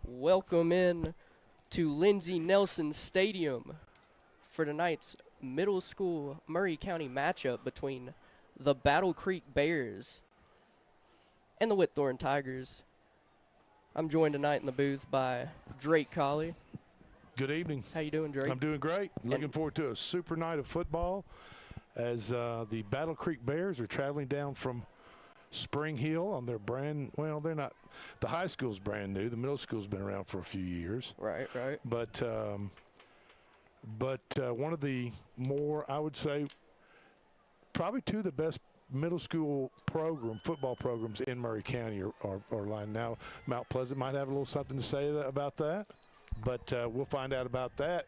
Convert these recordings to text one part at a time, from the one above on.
Welcome in to Lindsey Nelson Stadium for tonight's middle school Murray County matchup between the Battle Creek Bears and the Whitthorne Tigers. I'm joined tonight in the booth by Drake Colley. Good evening. How you doing, Drake? I'm doing great. Looking forward to a super night of football as the Battle Creek Bears are traveling down from Spring Hill on their they're not, the high school's brand new. The middle school's been around for a few years. Right. But one of the more, I would say, probably two of the best middle school football programs in Murray County are lined. Now, Mount Pleasant might have a little something to say about that, but we'll find out about that.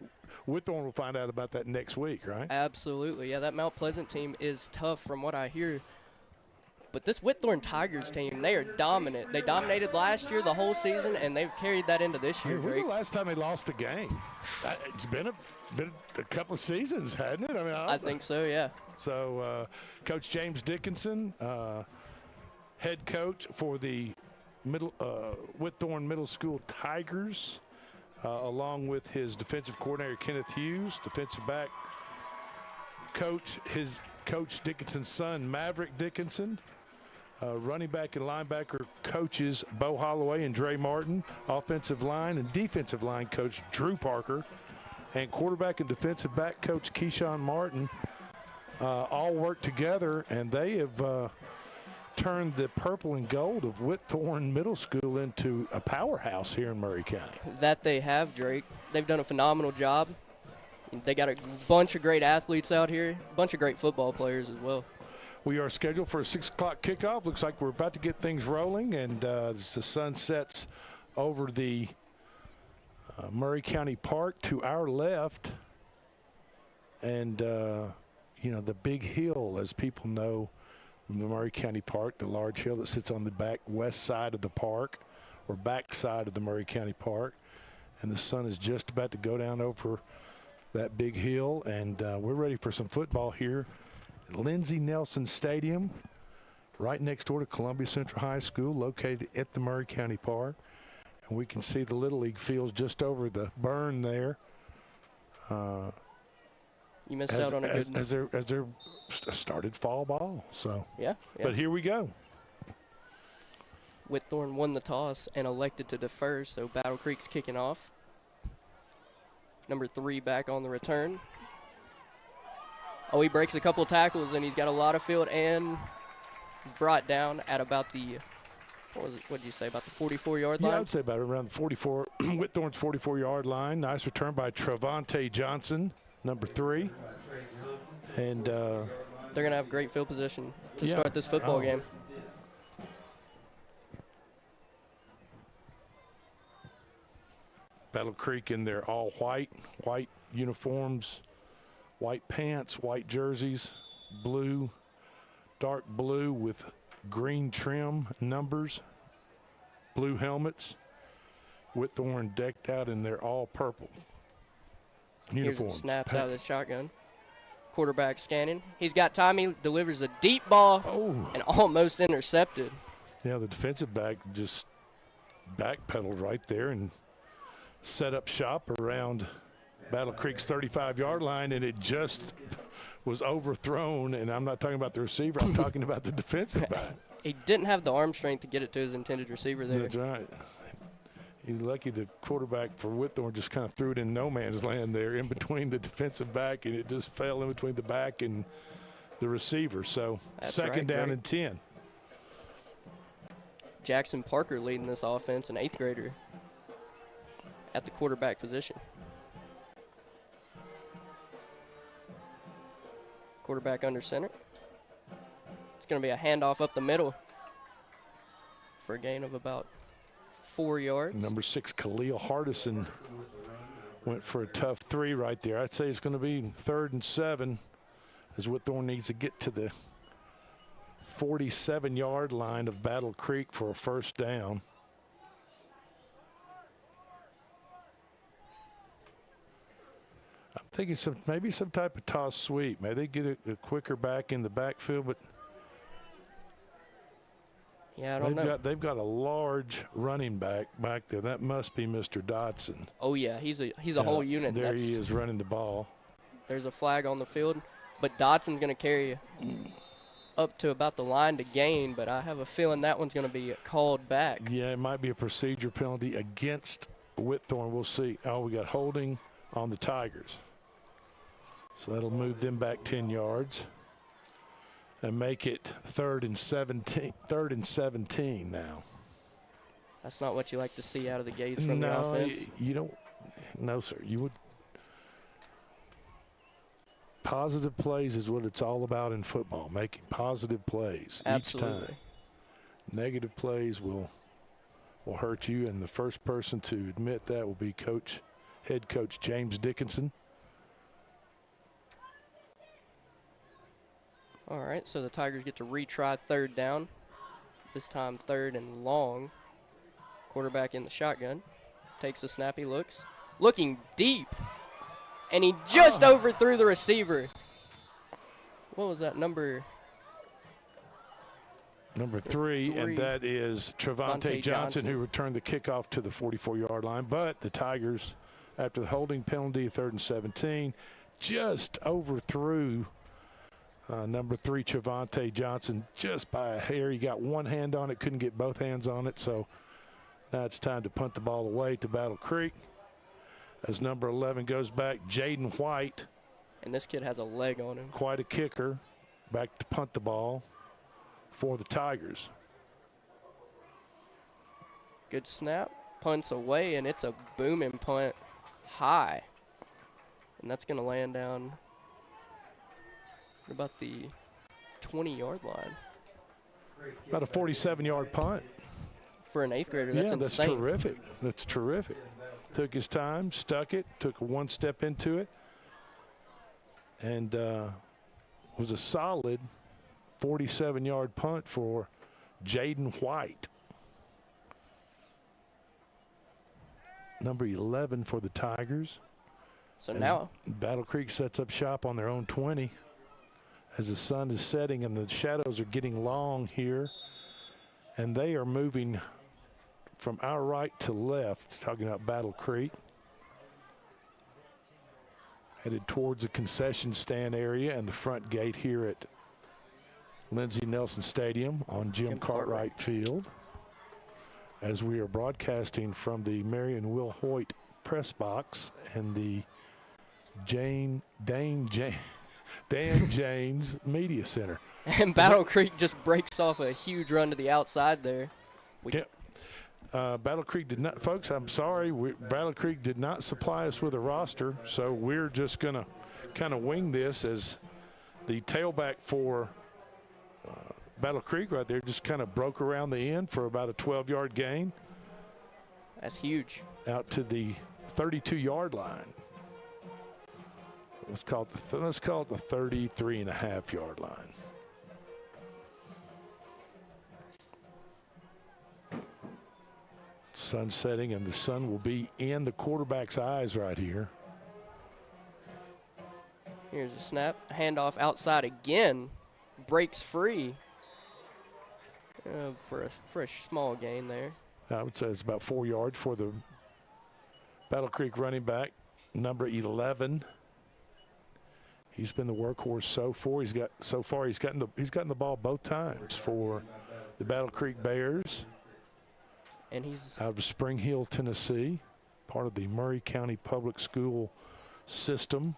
Whitthorne will find out about that next week, right? Absolutely. Yeah, that Mount Pleasant team is tough from what I hear. But this Whitthorne Tigers team, they are dominant. They dominated last year, the whole season, and they've carried that into this year. When was the last time they lost a game? It's been a couple of seasons, hasn't it? I mean, I think so, yeah. So, Coach James Dickinson, head coach for the Whitthorne Middle School Tigers, along with his defensive coordinator Kenneth Hughes, defensive back coach, his Coach Dickinson's son Maverick Dickinson. Running back and linebacker coaches Bo Holloway and Dre Martin, offensive line and defensive line coach Drew Parker, and quarterback and defensive back coach Keyshawn Martin all work together, and they have turned the purple and gold of Whitthorne Middle School into a powerhouse here in Murray County. That they have, Drake. They've done a phenomenal job. They got a bunch of great athletes out here, a bunch of great football players as well. We are scheduled for a 6 o'clock kickoff. Looks like we're about to get things rolling, and as the sun sets over the Murray County Park to our left, and the big hill, as people know, the Murray County Park, the large hill that sits on the back west side of the park, or back side of the Murray County Park, and the sun is just about to go down over that big hill, and we're ready for some football here. Lindsey Nelson Stadium, right next door to Columbia Central High School, located at the Murray County Park. And we can see the Little League fields just over the burn there. You missed out on a good as they're started fall ball. So yeah. But here we go. Whitthorne won the toss and elected to defer, so Battle Creek's kicking off. Number 3 back on the return. Oh, he breaks a couple tackles, and he's got a lot of field, and brought down at about the, what did you say, about the 44-yard line? Yeah, I would say about around the 44, Whitthorne's 44-yard line. Nice return by Travante Johnson, number 3. And they're going to have great field position to start this football game. Battle Creek in their all white uniforms, white pants, white jerseys, blue, dark blue with green trim numbers, blue helmets. Whitthorne decked out in their all purple uniforms. Here's snaps out of the shotgun. Quarterback scanning. He's got time. He delivers a deep ball and almost intercepted. Yeah, the defensive back just backpedaled right there and set up shop around Battle Creek's 35-yard line, and it just was overthrown. And I'm not talking about the receiver. I'm talking about the defensive back. He didn't have the arm strength to get it to his intended receiver there. That's right. He's lucky the quarterback for Whitthorne just kind of threw it in no man's land there in between the defensive back, and it just fell in between the back and the receiver. So second down and 10. Jackson Parker leading this offense, an 8th grader at the quarterback position. Quarterback under center. It's going to be a handoff up the middle for a gain of about 4 yards. Number 6, Khalil Hardison, went for a tough 3 right there. I'd say it's going to be 3rd and 7 as Whitthorne needs to get to the 47-yard line of Battle Creek for a first down. I'm thinking maybe some type of toss sweep. Maybe they get a quicker back in the backfield, but Yeah, I don't know. They've got a large running back there. That must be Mr. Dotson. Oh yeah, he's a whole unit. There he is running the ball. There's a flag on the field, but Dotson's going to carry up to about the line to gain, but I have a feeling that one's going to be called back. Yeah, it might be a procedure penalty against Whitthorne. We'll see. Oh, we got holding on the Tigers. So that'll move them back 10 yards and make it 3rd and 17. 3rd and 17 now. That's not what you like to see out of the gates from the No, offense. you don't. No, sir. You would. Positive plays is what it's all about in football, making positive plays Absolutely. each time. Negative plays will hurt you, and the first person to admit that will be head coach James Dickinson. All right, so the Tigers get to retry 3rd down. This time 3rd and long. Quarterback in the shotgun. Takes a snap, he looks. Looking deep. And he just overthrew the receiver. What was that number? Number three, and that is Trevante Johnson, who returned the kickoff to the 44-yard line. But the Tigers, after the holding penalty, 3rd and 17, just overthrew number 3, Trevante Johnson, just by a hair. He got one hand on it, couldn't get both hands on it. So now it's time to punt the ball away to Battle Creek. As number 11 goes back, Jaden White. And this kid has a leg on him. Quite a kicker. Back to punt the ball for the Tigers. Good snap. Punts away, and it's a booming punt high. And that's going to land down about the 20-yard line. About a 47-yard punt. For an 8th grader, that's insane. That's terrific. That's terrific. Took his time, stuck it, took one step into it, and was a solid 47-yard punt for Jaden White. Number 11 for the Tigers. So now Battle Creek sets up shop on their own 20 as the sun is setting and the shadows are getting long here, and they are moving from our right to left, talking about Battle Creek. Headed towards the concession stand area and the front gate here at Lindsey Nelson Stadium on Jim Cartwright Field. As we are broadcasting from the Marion Will Hoyt press box and the Dan James Media Center. And Battle Creek just breaks off a huge run to the outside there. Battle Creek did not, folks, I'm sorry, Battle Creek did not supply us with a roster, so we're just going to kind of wing this as the tailback for Battle Creek right there just kind of broke around the end for about a 12-yard gain. That's huge. Out to the 32-yard line. Let's call it the 33.5-yard line. Sun setting, and the sun will be in the quarterback's eyes right here. Here's a snap. Handoff outside again. Breaks free for a small gain there. I would say it's about 4 yards for the Battle Creek running back, number 11. He's been the workhorse so far. He's gotten the ball both times for the Battle Creek Bears. And he's out of Spring Hill, Tennessee, part of the Murray County Public School system.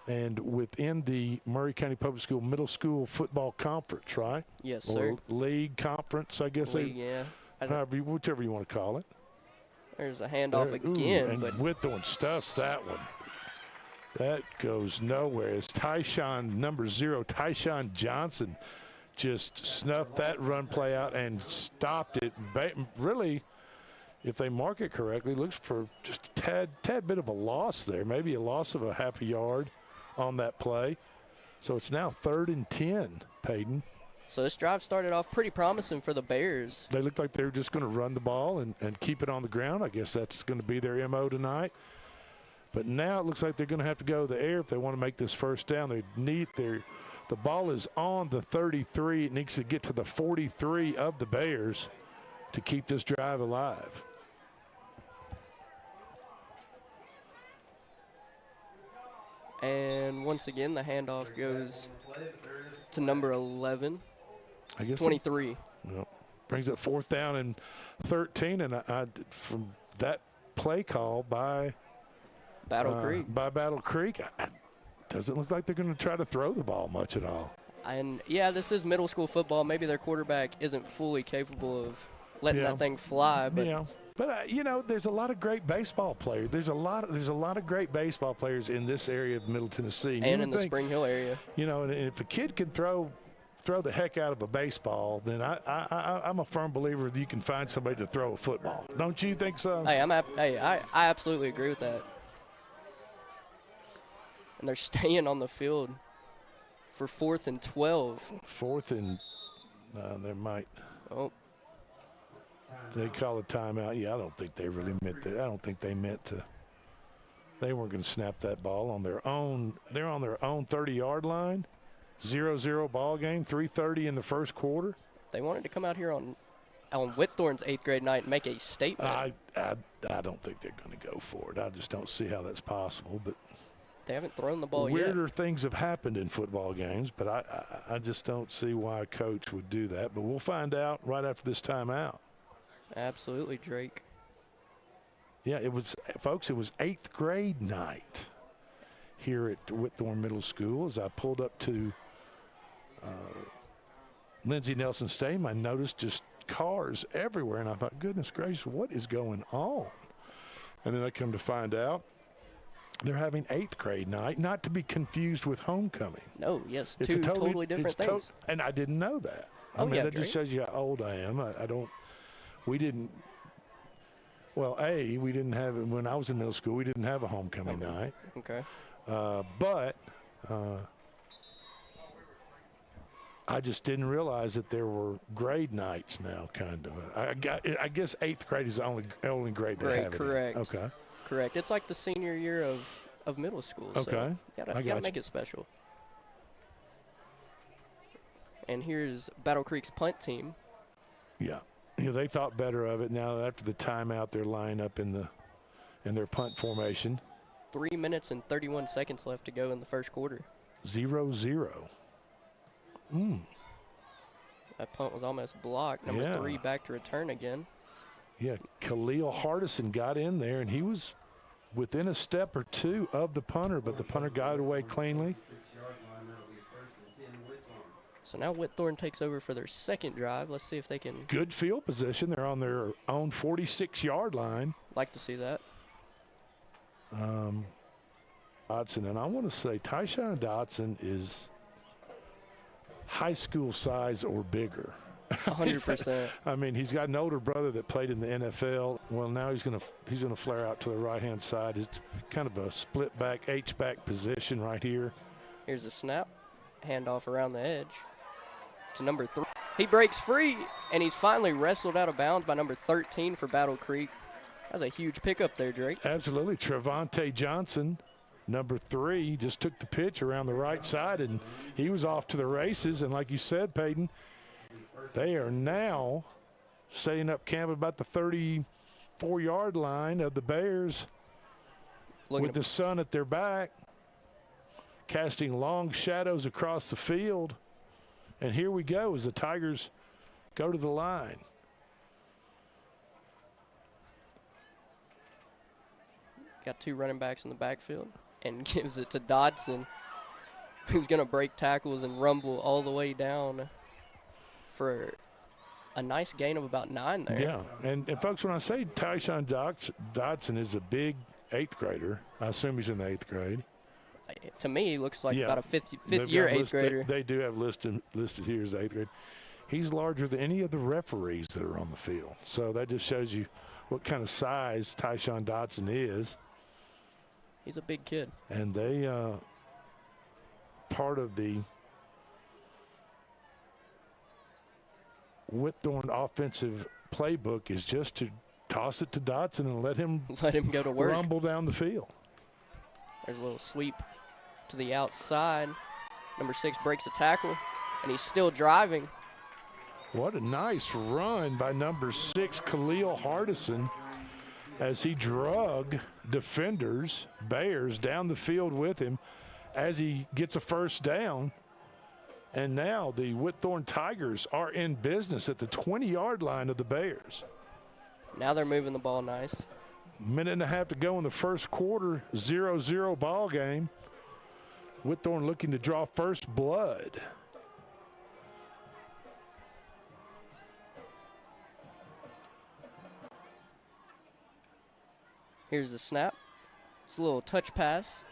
And within the Murray County Public School Middle School Football Conference, right? Yes, or sir. League Conference, I guess. League, yeah. Whichever you want to call it. There's a handoff again. And Whitthorne stuffs that one. That goes nowhere. It's number 0, Tyshawn Johnson, just snuffed that run play out and stopped it. Really, if they mark it correctly, looks for just a tad bit of a loss there, maybe a loss of a half a yard on that play. So it's now 3rd and 10, Peyton. So this drive started off pretty promising for the Bears. They looked like they were just going to run the ball and keep it on the ground. I guess that's going to be their MO tonight. But now it looks like they're going to have to go to the air if they want to make this first down. They're The ball is on the 33. It needs to get to the 43 of the Bears to keep this drive alive. And once again, the handoff goes to number 11, I guess 23. Brings it 4th down and 13. And from that play call by Battle Creek. Doesn't look like they're going to try to throw the ball much at all. And, yeah, this is middle school football. Maybe their quarterback isn't fully capable of letting that thing fly. But yeah. But you know, there's a lot of great baseball players. There's a lot of great baseball players in this area of Middle Tennessee. And in the Spring Hill area. You know, and if a kid can throw the heck out of a baseball, then I'm a firm believer that you can find somebody to throw a football. Don't you think so? Hey, I absolutely agree with that. And they're staying on the field for 4th and 12. 4th and they might. Oh. They call a timeout. Yeah, I don't think they really meant that. I don't think they meant to. They weren't going to snap that ball on their own. They're on their own 30-yard line. 0-0 ball game. 3:30 in the first quarter. They wanted to come out here on Whitthorne's 8th grade night and make a statement. I don't think they're going to go for it. I just don't see how that's possible. But they haven't thrown the ball yet. Weirder things have happened in football games, but I just don't see why a coach would do that. But we'll find out right after this timeout. Absolutely, Drake. Yeah, it was 8th grade night here at Whitthorne Middle School. As I pulled up to Lindsey Nelson Stadium, I noticed just cars everywhere, and I thought, goodness gracious, what is going on? And then I come to find out they're having 8th grade night, not to be confused with homecoming. No, yes, two totally different things. And I didn't know that. I mean, that just shows you how old I am. We didn't have it when I was in middle school. We didn't have a homecoming night. Okay. But I just didn't realize that there were grade nights now, kind of. I guess 8th grade is the only grade they have. Correct. Okay. Correct. It's like the senior year of middle school. Okay. So you gotta make it special. And here's Battle Creek's punt team. Yeah. You know, they thought better of it. Now after the timeout, they're lining up in their punt formation. 3 minutes and 31 seconds left to go in the first quarter. 0-0. That punt was almost blocked. Number 3 back to return again. Yeah, Khalil Hardison got in there, and he was within a step or two of the punter, but the punter got it away cleanly. So now Whitthorne takes over for their second drive. Let's see if they can. Good field position. They're on their own 46-yard line. Like to see that. Dotson, and I want to say Tyshawn Dotson is high school size or bigger. 100%. I mean, he's got an older brother that played in the NFL. Well, now he's gonna flare out to the right-hand side. It's kind of a split back, H-back position right here. Here's the snap. Handoff around the edge to number 3. He breaks free, and he's finally wrestled out of bounds by number 13 for Battle Creek. That's a huge pickup there, Drake. Absolutely. Trevonte Johnson, number 3, just took the pitch around the right side, and he was off to the races. And like you said, Peyton, they are now setting up camp about the 34-yard line of the Bears with the sun at their back, casting long shadows across the field. And here we go as the Tigers go to the line. Got 2 running backs in the backfield and gives it to Dodson, who's going to break tackles and rumble all the way down for a nice gain of about 9 there. Yeah, and folks, when I say Tyshawn Dodson is a big 8th grader, I assume he's in the 8th grade. To me, he looks like about a fifth year 8th grader. They do have listed here as 8th grade. He's larger than any of the referees that are on the field. So that just shows you what kind of size Tyshawn Dodson is. He's a big kid. And they, part of the Whitthorne offensive playbook is just to toss it to Dodson and let him go to work. Rumble down the field. There's a little sweep to the outside. Number 6 breaks a tackle, and he's still driving. What a nice run by number 6, Khalil Hardison, as he drug defenders, Bears, down the field with him as he gets a first down. And now the Whitthorne Tigers are in business at the 20-yard line of the Bears. Now they're moving the ball nice. Minute and a half to go in the first quarter, 0-0 ball game. Whitthorne looking to draw first blood. Here's the snap. It's a little touch pass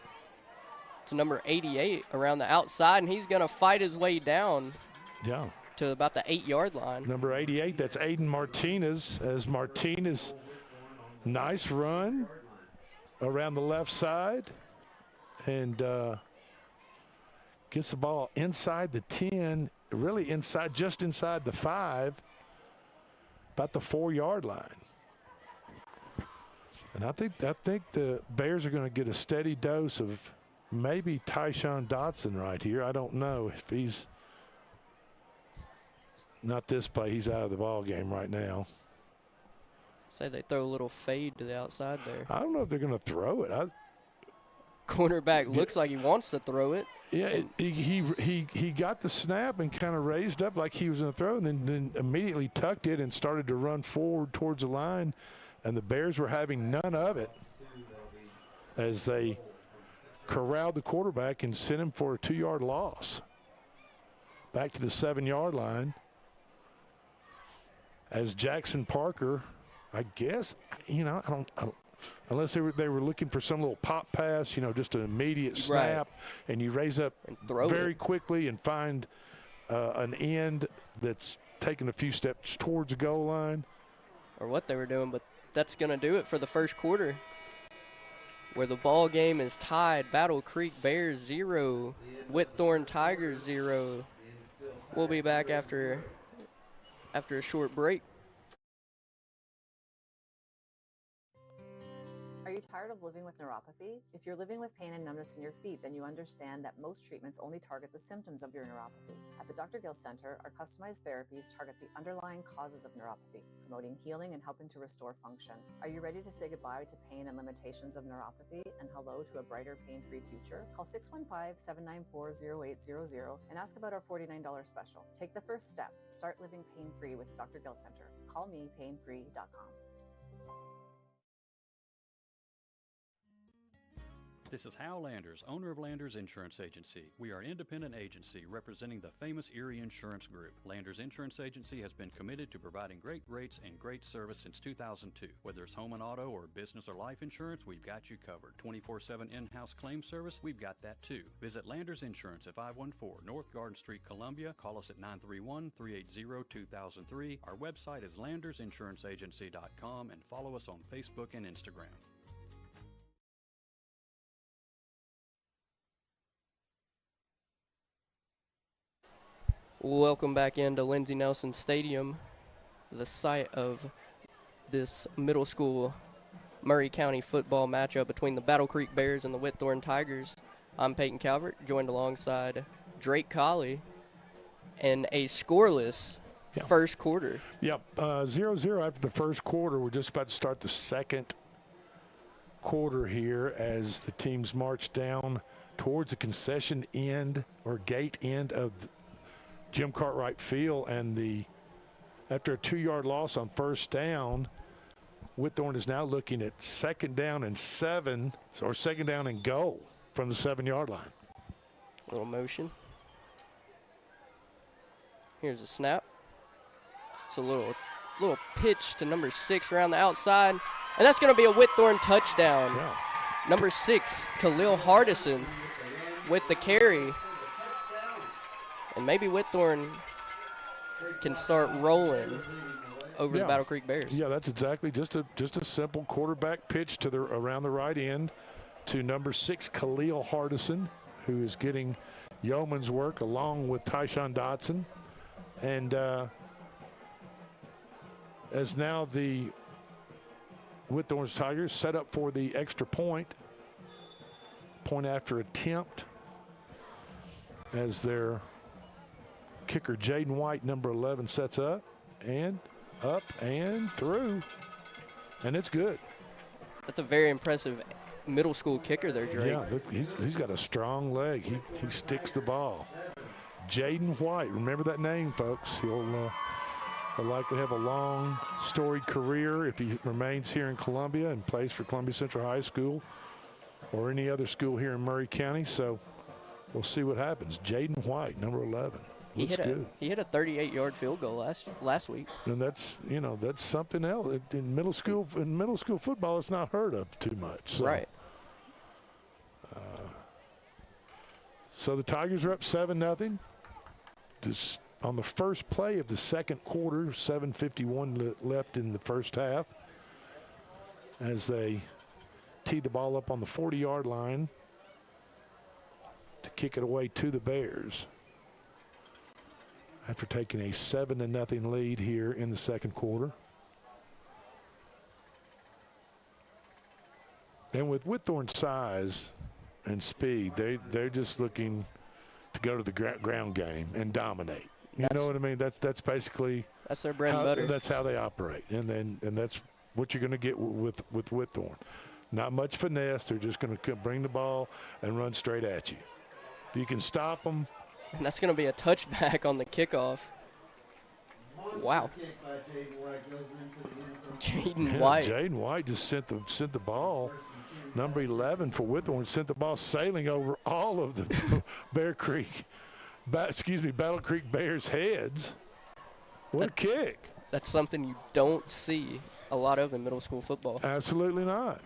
to number 88 around the outside, and he's going to fight his way down to about the 8-yard line. Number 88, that's Aiden Martinez, as Martinez, nice run around the left side, and gets the ball inside the 10, really inside, just inside the 5, about the 4-yard line. And I think the Bears are going to get a steady dose of maybe Tyshawn Dotson right here. I don't know if he's not this play. He's out of the ball game right now. Say they throw a little fade to the outside there. I don't know if they're going to throw it. Cornerback looks like he wants to throw it. Yeah, he got the snap and kind of raised up like he was going to throw, and then immediately tucked it and started to run forward towards the line. And the Bears were having none of it as they corralled the quarterback and sent him for a 2-yard loss. Back to the 7-yard line as Jackson Parker, I guess, I don't unless they were looking for some little pop pass, just an immediate snap, and you raise up very quickly and find an end that's taking a few steps towards the goal line. Or what they were doing, but that's going to do it for the first quarter, where the ball game is tied. Battle Creek Bears 0, Whitthorne Tigers 0. We'll be back after a short break. Are you tired of living with neuropathy? If you're living with pain and numbness in your feet, then you understand that most treatments only target the symptoms of your neuropathy. At the Dr. Gill Center, our customized therapies target the underlying causes of neuropathy, promoting healing and helping to restore function. Are you ready to say goodbye to pain and limitations of neuropathy and hello to a brighter, pain-free future? Call 615-794-0800 and ask about our $49 special. Take the first step. Start living pain-free with Dr. Gill Center. Call me painfree.com. This is Hal Landers, owner of Landers Insurance Agency. We are an independent agency representing the famous Erie Insurance Group. Landers Insurance Agency has been committed to providing great rates and great service since 2002. Whether it's home and auto or business or life insurance, we've got you covered. 24/7 in-house claim service, we've got that too. Visit Landers Insurance at 514 North Garden Street, Columbia. Call us at 931-380-2003. Our website is landersinsuranceagency.com and follow us on Facebook and Instagram. Welcome back into Lindsey Nelson Stadium, the site of this middle school Murray County football matchup between the Battle Creek Bears and the Whitthorne Tigers. I'm Peyton Calvert, joined alongside Drake Colley, in a scoreless first quarter. Yep, 0-0 after the first quarter. We're just about to start the second quarter here as the teams march down towards the concession end or gate end of Jim Cartwright Field, and after a 2-yard loss on first down, Whitthorne is now looking at 2nd down and 7, or 2nd down and goal from the 7-yard line. Little motion. Here's a snap. It's a little pitch to number 6 around the outside, and that's going to be a Whitthorne touchdown. Yeah. Number 6, Khalil Hardison with the carry. And maybe Whitthorne can start rolling over the Battle Creek Bears. Yeah, that's exactly just a simple quarterback pitch to around the right end to number 6, Khalil Hardison, who is getting yeoman's work along with Tyshawn Dotson. And as now the Whitthorne Tigers set up for the extra point after attempt. as their kicker Jaden White, number 11, sets up and through. And it's good. That's a very impressive middle school kicker there, Drake. Yeah, he's got a strong leg. He sticks the ball. Jaden White, remember that name, folks. He'll likely have a long, storied career if he remains here in Columbia and plays for Columbia Central High School or any other school here in Murray County. So we'll see what happens. Jaden White, number 11. He hit a 38-yard field goal last week. And that's something else. In middle school football, it's not heard of too much. So. Right. So the Tigers are up 7-0. Just on the first play of the second quarter, 7:51 left in the first half, as they tee the ball up on the 40-yard line to kick it away to the Bears after taking a 7-0 lead here in the second quarter. And with Whitthorne's size and speed, they're just looking to go to the ground game and dominate. You know what I mean? That's basically their bread and butter. That's how they operate, and that's what you're going to get with Whitthorne. Not much finesse. They're just going to bring the ball and run straight at you. If you can stop them. And that's going to be a touchback on the kickoff. Wow. Jaden White. Jaden White just sent the ball. Number 11 for Whitthorne sent the ball sailing over all of the Battle Creek Bears' heads. What a kick. That's something you don't see a lot of in middle school football. Absolutely not.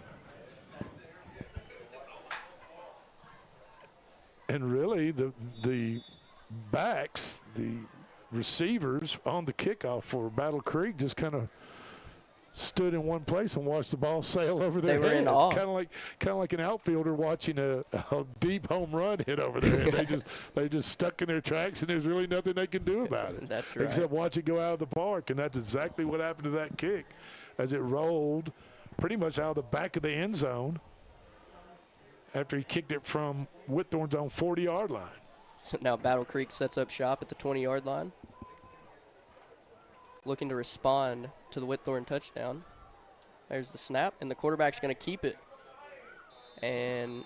And really, the backs, the receivers on the kickoff for Battle Creek just kind of stood in one place and watched the ball sail over their head. They were in awe. Kind of like an outfielder watching a deep home run hit over their head. they just stuck in their tracks, and there's really nothing they can do about it. That's right. Except watch it go out of the park, and that's exactly what happened to that kick as it rolled pretty much out of the back of the end zone after he kicked it from Whitthorne's own 40-yard line. So now Battle Creek sets up shop at the 20-yard line, looking to respond to the Whitthorne touchdown. There's the snap, and the quarterback's going to keep it. And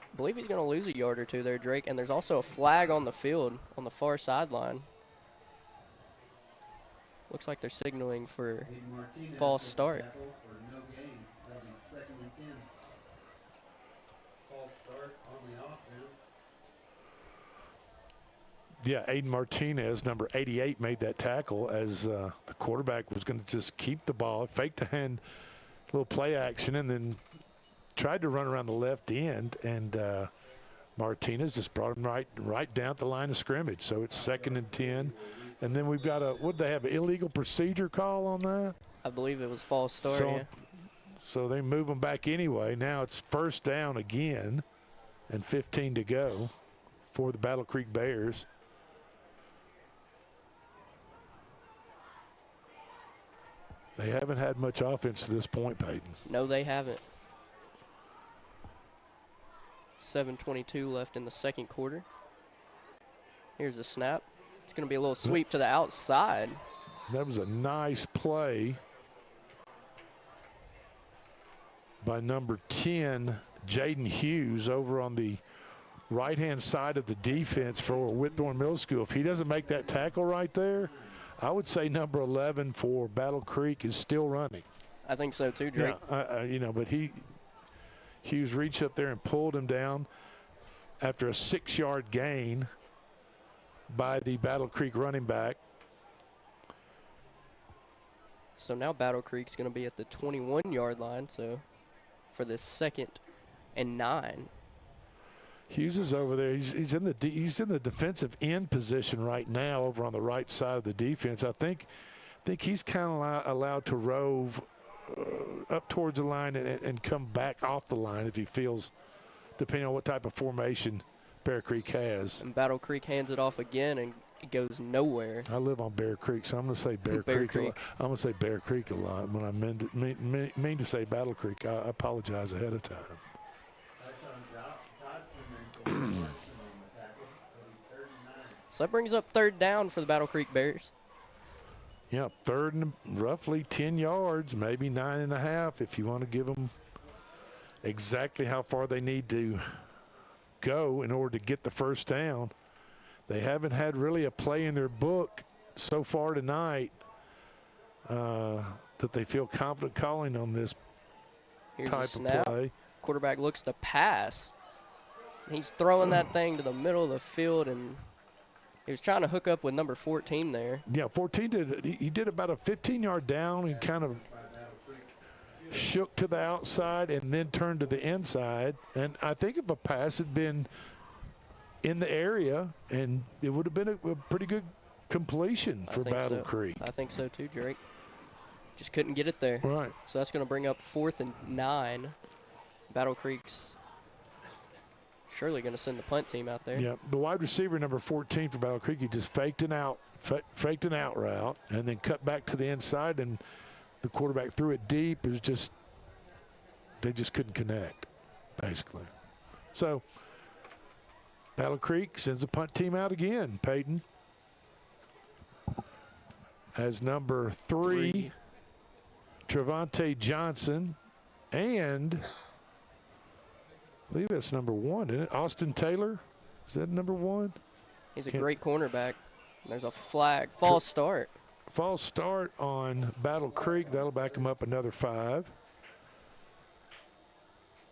I believe he's going to lose a yard or two there, Drake. And there's also a flag on the field on the far sideline. Looks like they're signaling for false start. Yeah, Aiden Martinez, number 88, made that tackle as the quarterback was going to just keep the ball, fake the hand, little play action, and then tried to run around the left end, and Martinez just brought him right down at the line of scrimmage. So it's 2nd and 10. And then we've got what did they have, an illegal procedure call on that? I believe it was false start, yeah. So they move them back anyway. Now it's 1st down again and 15 to go for the Battle Creek Bears. They haven't had much offense to this point, Peyton. No, they haven't. 7:22 left in the second quarter. Here's the snap. It's going to be a little sweep to the outside. That was a nice play by number 10, Jaden Hughes, over on the right-hand side of the defense for Whitthorne Middle School. If he doesn't make that tackle right there, I would say number 11 for Battle Creek is still running. I think so too, Drake. Yeah, but Hughes reached up there and pulled him down after a 6-yard gain by the Battle Creek running back. So now Battle Creek's going to be at the 21-yard line. So for this 2nd and 9. Hughes is over there. He's in the defensive end position right now, over on the right side of the defense. I think he's kind of allowed to rove up towards the line and come back off the line if he feels, depending on what type of formation Bear Creek has. And Battle Creek hands it off again, and it goes nowhere. I live on Bear Creek, so I'm going to say Bear Creek. I'm going to say Bear Creek a lot. When I mean to say Battle Creek, I apologize ahead of time. So that brings up 3rd down for the Battle Creek Bears. Yeah, 3rd and roughly 10 yards, maybe 9.5 if you want to give them exactly how far they need to go in order to get the first down. They haven't had really a play in their book so far tonight that they feel confident calling on this Here's type a snap. of play. Quarterback looks to pass. He's throwing that thing to the middle of the field, and he was trying to hook up with number 14 there. Yeah, 14 he did about a 15-yard down and kind of shook to the outside and then turned to the inside. And I think if a pass had been in the area, and it would have been a pretty good completion for Battle Creek. I think so too, Drake. Just couldn't get it there. Right. So that's going to bring up 4th and 9. Battle Creek's surely going to send the punt team out there. Yeah, the wide receiver number 14 for Battle Creek, he just faked an out route and then cut back to the inside, and the quarterback threw it deep. It was just, they just couldn't connect, basically. So Battle Creek sends the punt team out again. Peyton as number 3, Trevante Johnson, and I believe that's number 1, isn't it? Austin Taylor, is that number 1? He's a great cornerback. There's a flag. False start. False start on Battle Creek. That'll back him up another 5.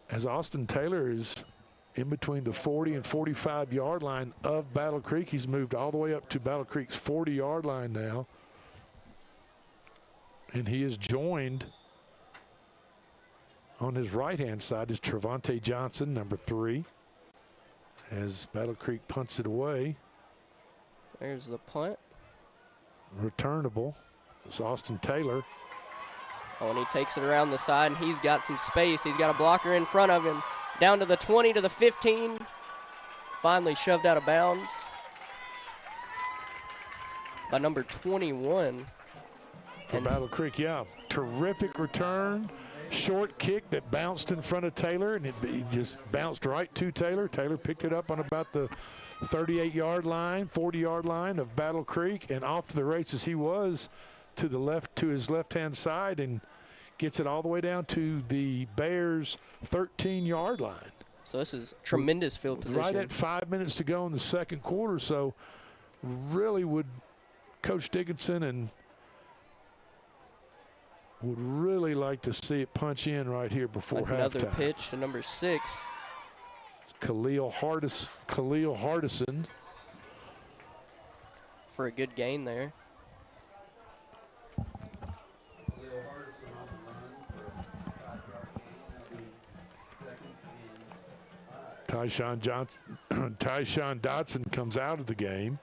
As Austin Taylor is in between the 40 and 45-yard line of Battle Creek. He's moved all the way up to Battle Creek's 40-yard line now. And he is joined on his right-hand side is Trevante Johnson, number 3, as Battle Creek punts it away. There's the punt. Returnable. It's Austin Taylor. Oh, and he takes it around the side, and he's got some space. He's got a blocker in front of him. Down to the 20, to the 15. Finally shoved out of bounds by number 21. For Battle Creek, yeah. Terrific return. Short kick that bounced in front of Taylor, and he just bounced right to Taylor. Taylor picked it up on about the 38-yard line, 40-yard line of Battle Creek, and off to the races he was to the left, to his left-hand side, and gets it all the way down to the Bears' 13-yard line. So this is tremendous field position. Right at 5 minutes to go in the second quarter, so really would Coach Dickinson and would really like to see it punch in right here before Another halftime. pitch to number 6. Khalil Hardison For a good gain there. Tyshawn Dotson comes out of the game.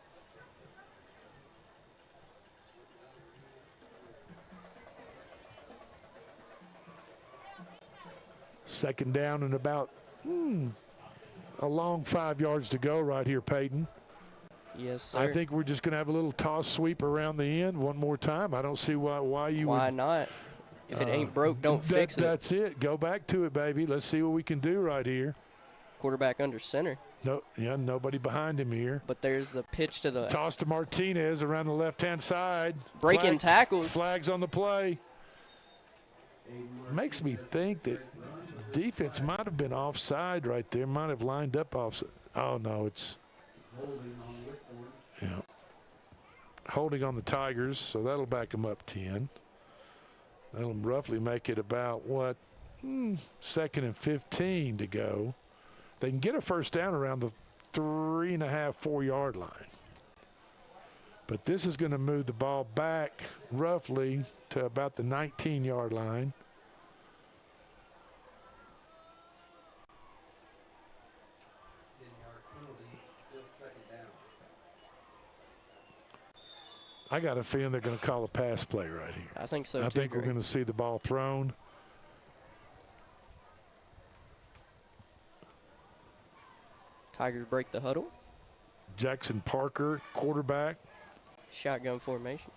Second down and about a long 5 yards to go right here, Peyton. Yes, sir. I think we're just going to have a little toss sweep around the end one more time. I don't see why you would. Why not? If it ain't broke, don't fix it. That's it. Go back to it, baby. Let's see what we can do right here. Quarterback under center. No, yeah, nobody behind him here. But there's the pitch to the Toss to Martinez around the left-hand side. breaking tackles. Flags on the play. Makes me think that defense might have been offside right there. Might have lined up offside. Oh, no, it's holding on the Tigers, so that'll back them up 10. That'll roughly make it about, what, 2nd and 15 to go. They can get a first down around the 3.5, 4-yard line. But this is going to move the ball back roughly to about the 19-yard line. I got a feeling they're going to call a pass play right here. I think so, I too. think we're going to see the ball thrown. Tigers break the huddle. Jackson Parker, quarterback. Shotgun formation.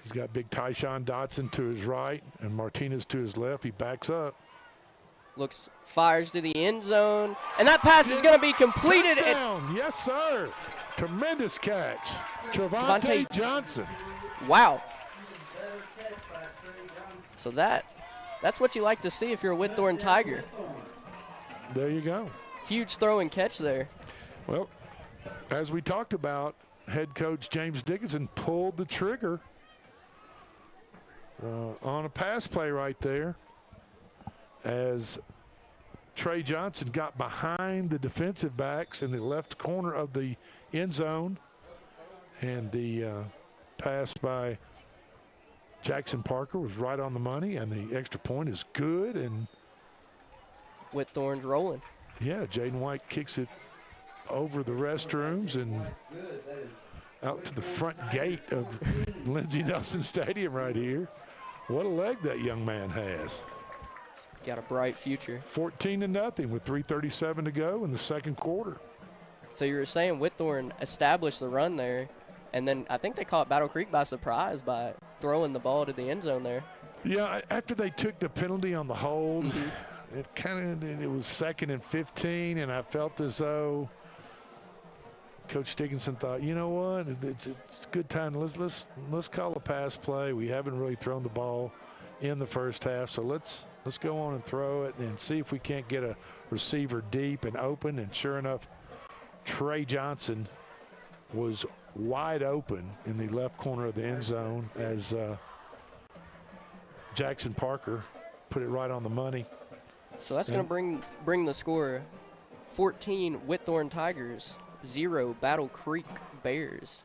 He's got big Tyshawn Dotson to his right and Martinez to his left. He backs up. Fires to the end zone. And that pass is going to be completed. Touchdown. Yes, sir. Tremendous catch. Javante- Javante Johnson. Wow. So that's what you like to see if you're a Whitthorne Tiger. There you go. Huge throw and catch there. Well, as we talked about, head coach James Dickinson pulled the trigger on a pass play right there as Trey Johnson got behind the defensive backs in the left corner of the end zone, and the pass by Jackson Parker was right on the money, and the extra point is good. And Whitthorne's rolling. yeah, Jaden White kicks it over the restrooms and out to the front gate of Lindsey Nelson Stadium right here. What a leg that young man has. Got a bright future. 14-0 with 3:37 to go in the second quarter. So you were saying Whitthorne established the run there, and then I think they caught Battle Creek by surprise by throwing the ball to the end zone there. Yeah, after they took the penalty on the hold, it was 2nd and 15, and I felt as though Coach Dickinson thought, you know what, it's a good time. Let's call a pass play. We haven't really thrown the ball in the first half, so let's go on and throw it and see if we can't get a receiver deep and open. And sure enough, Trey Johnson was wide open in the left corner of the end zone as Jackson Parker put it right on the money. So that's going to bring the score 14 Whitthorne Tigers, 0 Battle Creek Bears.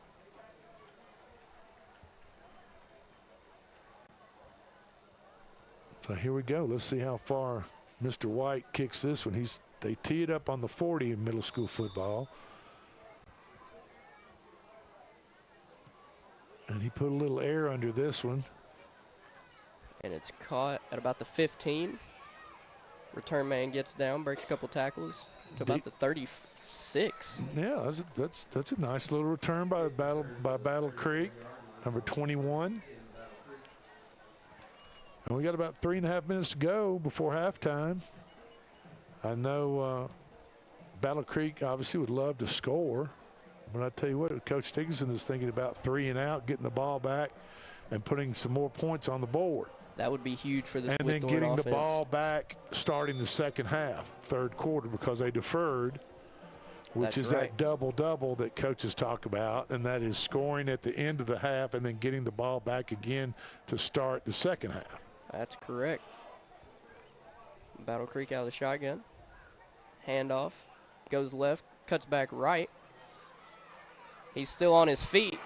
So here we go. Let's see how far Mr. White kicks this one. They tee it up on the 40 in middle school football. And he put a little air under this one. And it's caught at about the 15. Return man gets down, breaks a couple tackles to about the 36. Yeah, that's a nice little return by Battle Creek, number 21. And we got about 3.5 minutes to go before halftime. I know Battle Creek obviously would love to score, but I tell you what, Coach Dickinson is thinking about 3 and out, getting the ball back, and putting some more points on the board. That would be huge for this and then Whitthorne getting offense. the ball back starting the second half, third quarter, because they deferred, which is that double-double that coaches talk about, and that is scoring at the end of the half and then getting the ball back again to start the second half. That's correct. Battle Creek out of the shotgun. Handoff. Goes left. Cuts back right. He's still on his feet.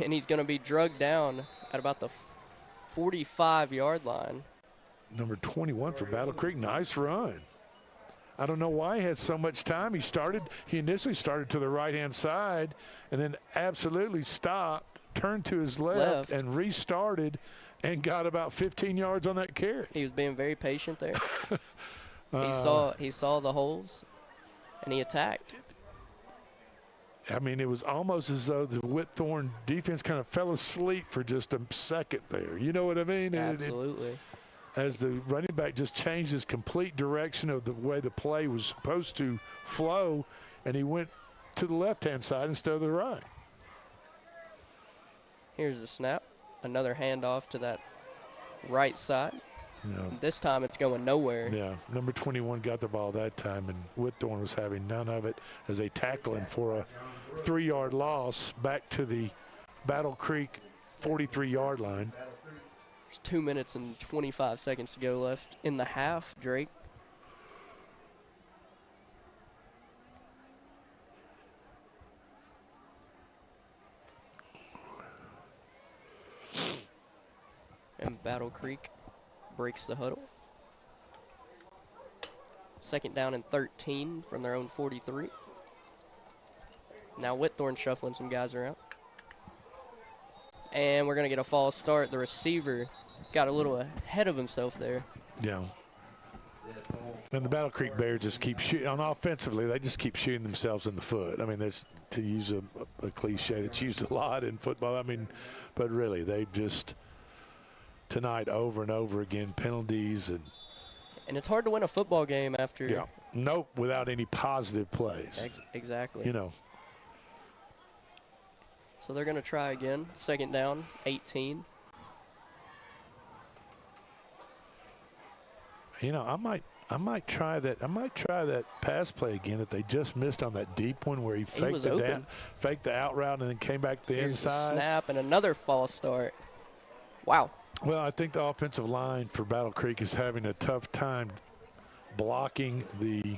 And he's going to be drugged down at about the 45-yard line. Number 21 for Battle Creek. Nice run. I don't know why he had so much time. He initially started to the right-hand side and then absolutely stopped, turned to his left. And restarted and got about 15 yards on that carry. He was being very patient there. He saw the holes, and he attacked. I mean, it was almost as though the Whitthorne defense kind of fell asleep for just a second there. You know what I mean? Absolutely. As the running back just changed his complete direction of the way the play was supposed to flow, and he went to the left-hand side instead of the right. Here's the snap. Another handoff to that right side. Yeah. This time it's going nowhere. Yeah, number 21 got the ball that time, and Whitthorne was having none of it as they tackle him for a 3-yard loss back to the Battle Creek 43-yard line. There's 2 minutes and 25 seconds to go left in the half, Drake. And Battle Creek breaks the huddle. 2nd down and 13 from their own 43. Now Whitthorne shuffling some guys around. And we're going to get a false start. The receiver got a little ahead of himself there. Yeah. And the Battle Creek Bears just keep shooting. On offensively, they just keep shooting themselves in the foot. I mean, that's, to use a cliche that's used a lot in football. I mean, but really, they've just tonight over and over again, penalties. And it's hard to win a football game after Nope, without any positive plays. Exactly. You know. So they're going to try again. Second down, 18. You know, I might try that. I might try that pass play again that they just missed on that deep one where he faked the out route and then came back to the Here's inside. The snap and another false start. Wow. Well, I think the offensive line for Battle Creek is having a tough time blocking the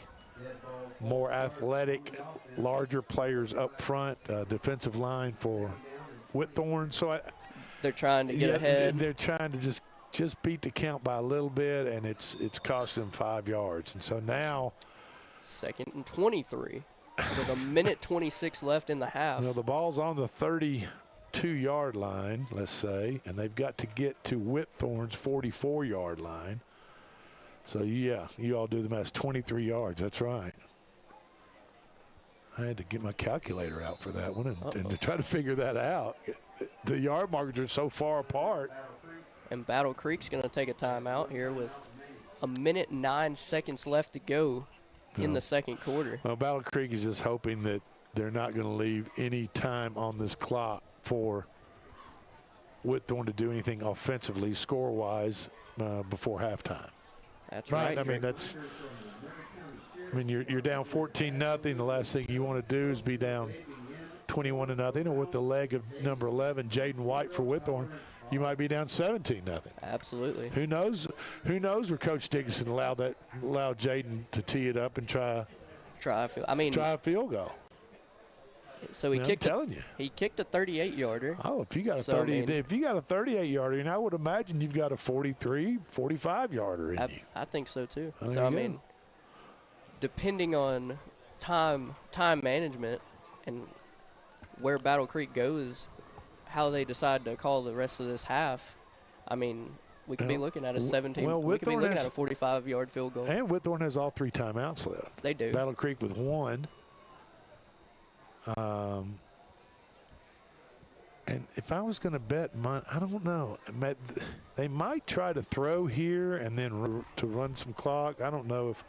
more athletic, larger players up front. Defensive line for Whitthorne. So they're trying to get ahead. They're trying to just beat the count by a little bit, and it's costing them 5 yards. And so now, 2nd and 23 with a minute 26 left in the half. You know, the ball's on the 32-yard line, let's say, and they've got to get to Whitthorne's 44-yard line. So yeah, you all do the math. 23 yards. That's right. I had to get my calculator out for that one and to try to figure that out. The yard markers are so far apart. And Battle Creek's going to take a timeout here with a minute 9 seconds left to go in the second quarter. Well, Battle Creek is just hoping that they're not going to leave any time on this clock for Whitthorne to do anything offensively, score-wise, before halftime. That's right. I mean, you're down 14-0. The last thing you want to do is be down 21-0. And with the leg of number 11, Jaden White for Whitthorne, you might be down 17-0. Absolutely. Who knows where Coach Dickinson allowed Jaden to tee it up and try a field goal. So he kicked a 38-yarder. Oh, if you got a 38-yarder, and I would imagine you've got a 43, 45-yarder in you. I think so too. Oh, so I mean, depending on time management and where Battle Creek goes, how they decide to call the rest of this half, I mean, we could be looking at a 17. Well, we could be looking at a 45-yard field goal. And Whitthorne has all 3 timeouts left. They do. Battle Creek with 1. And if I was going to bet, I don't know. They might try to throw here and then to run some clock. I don't know if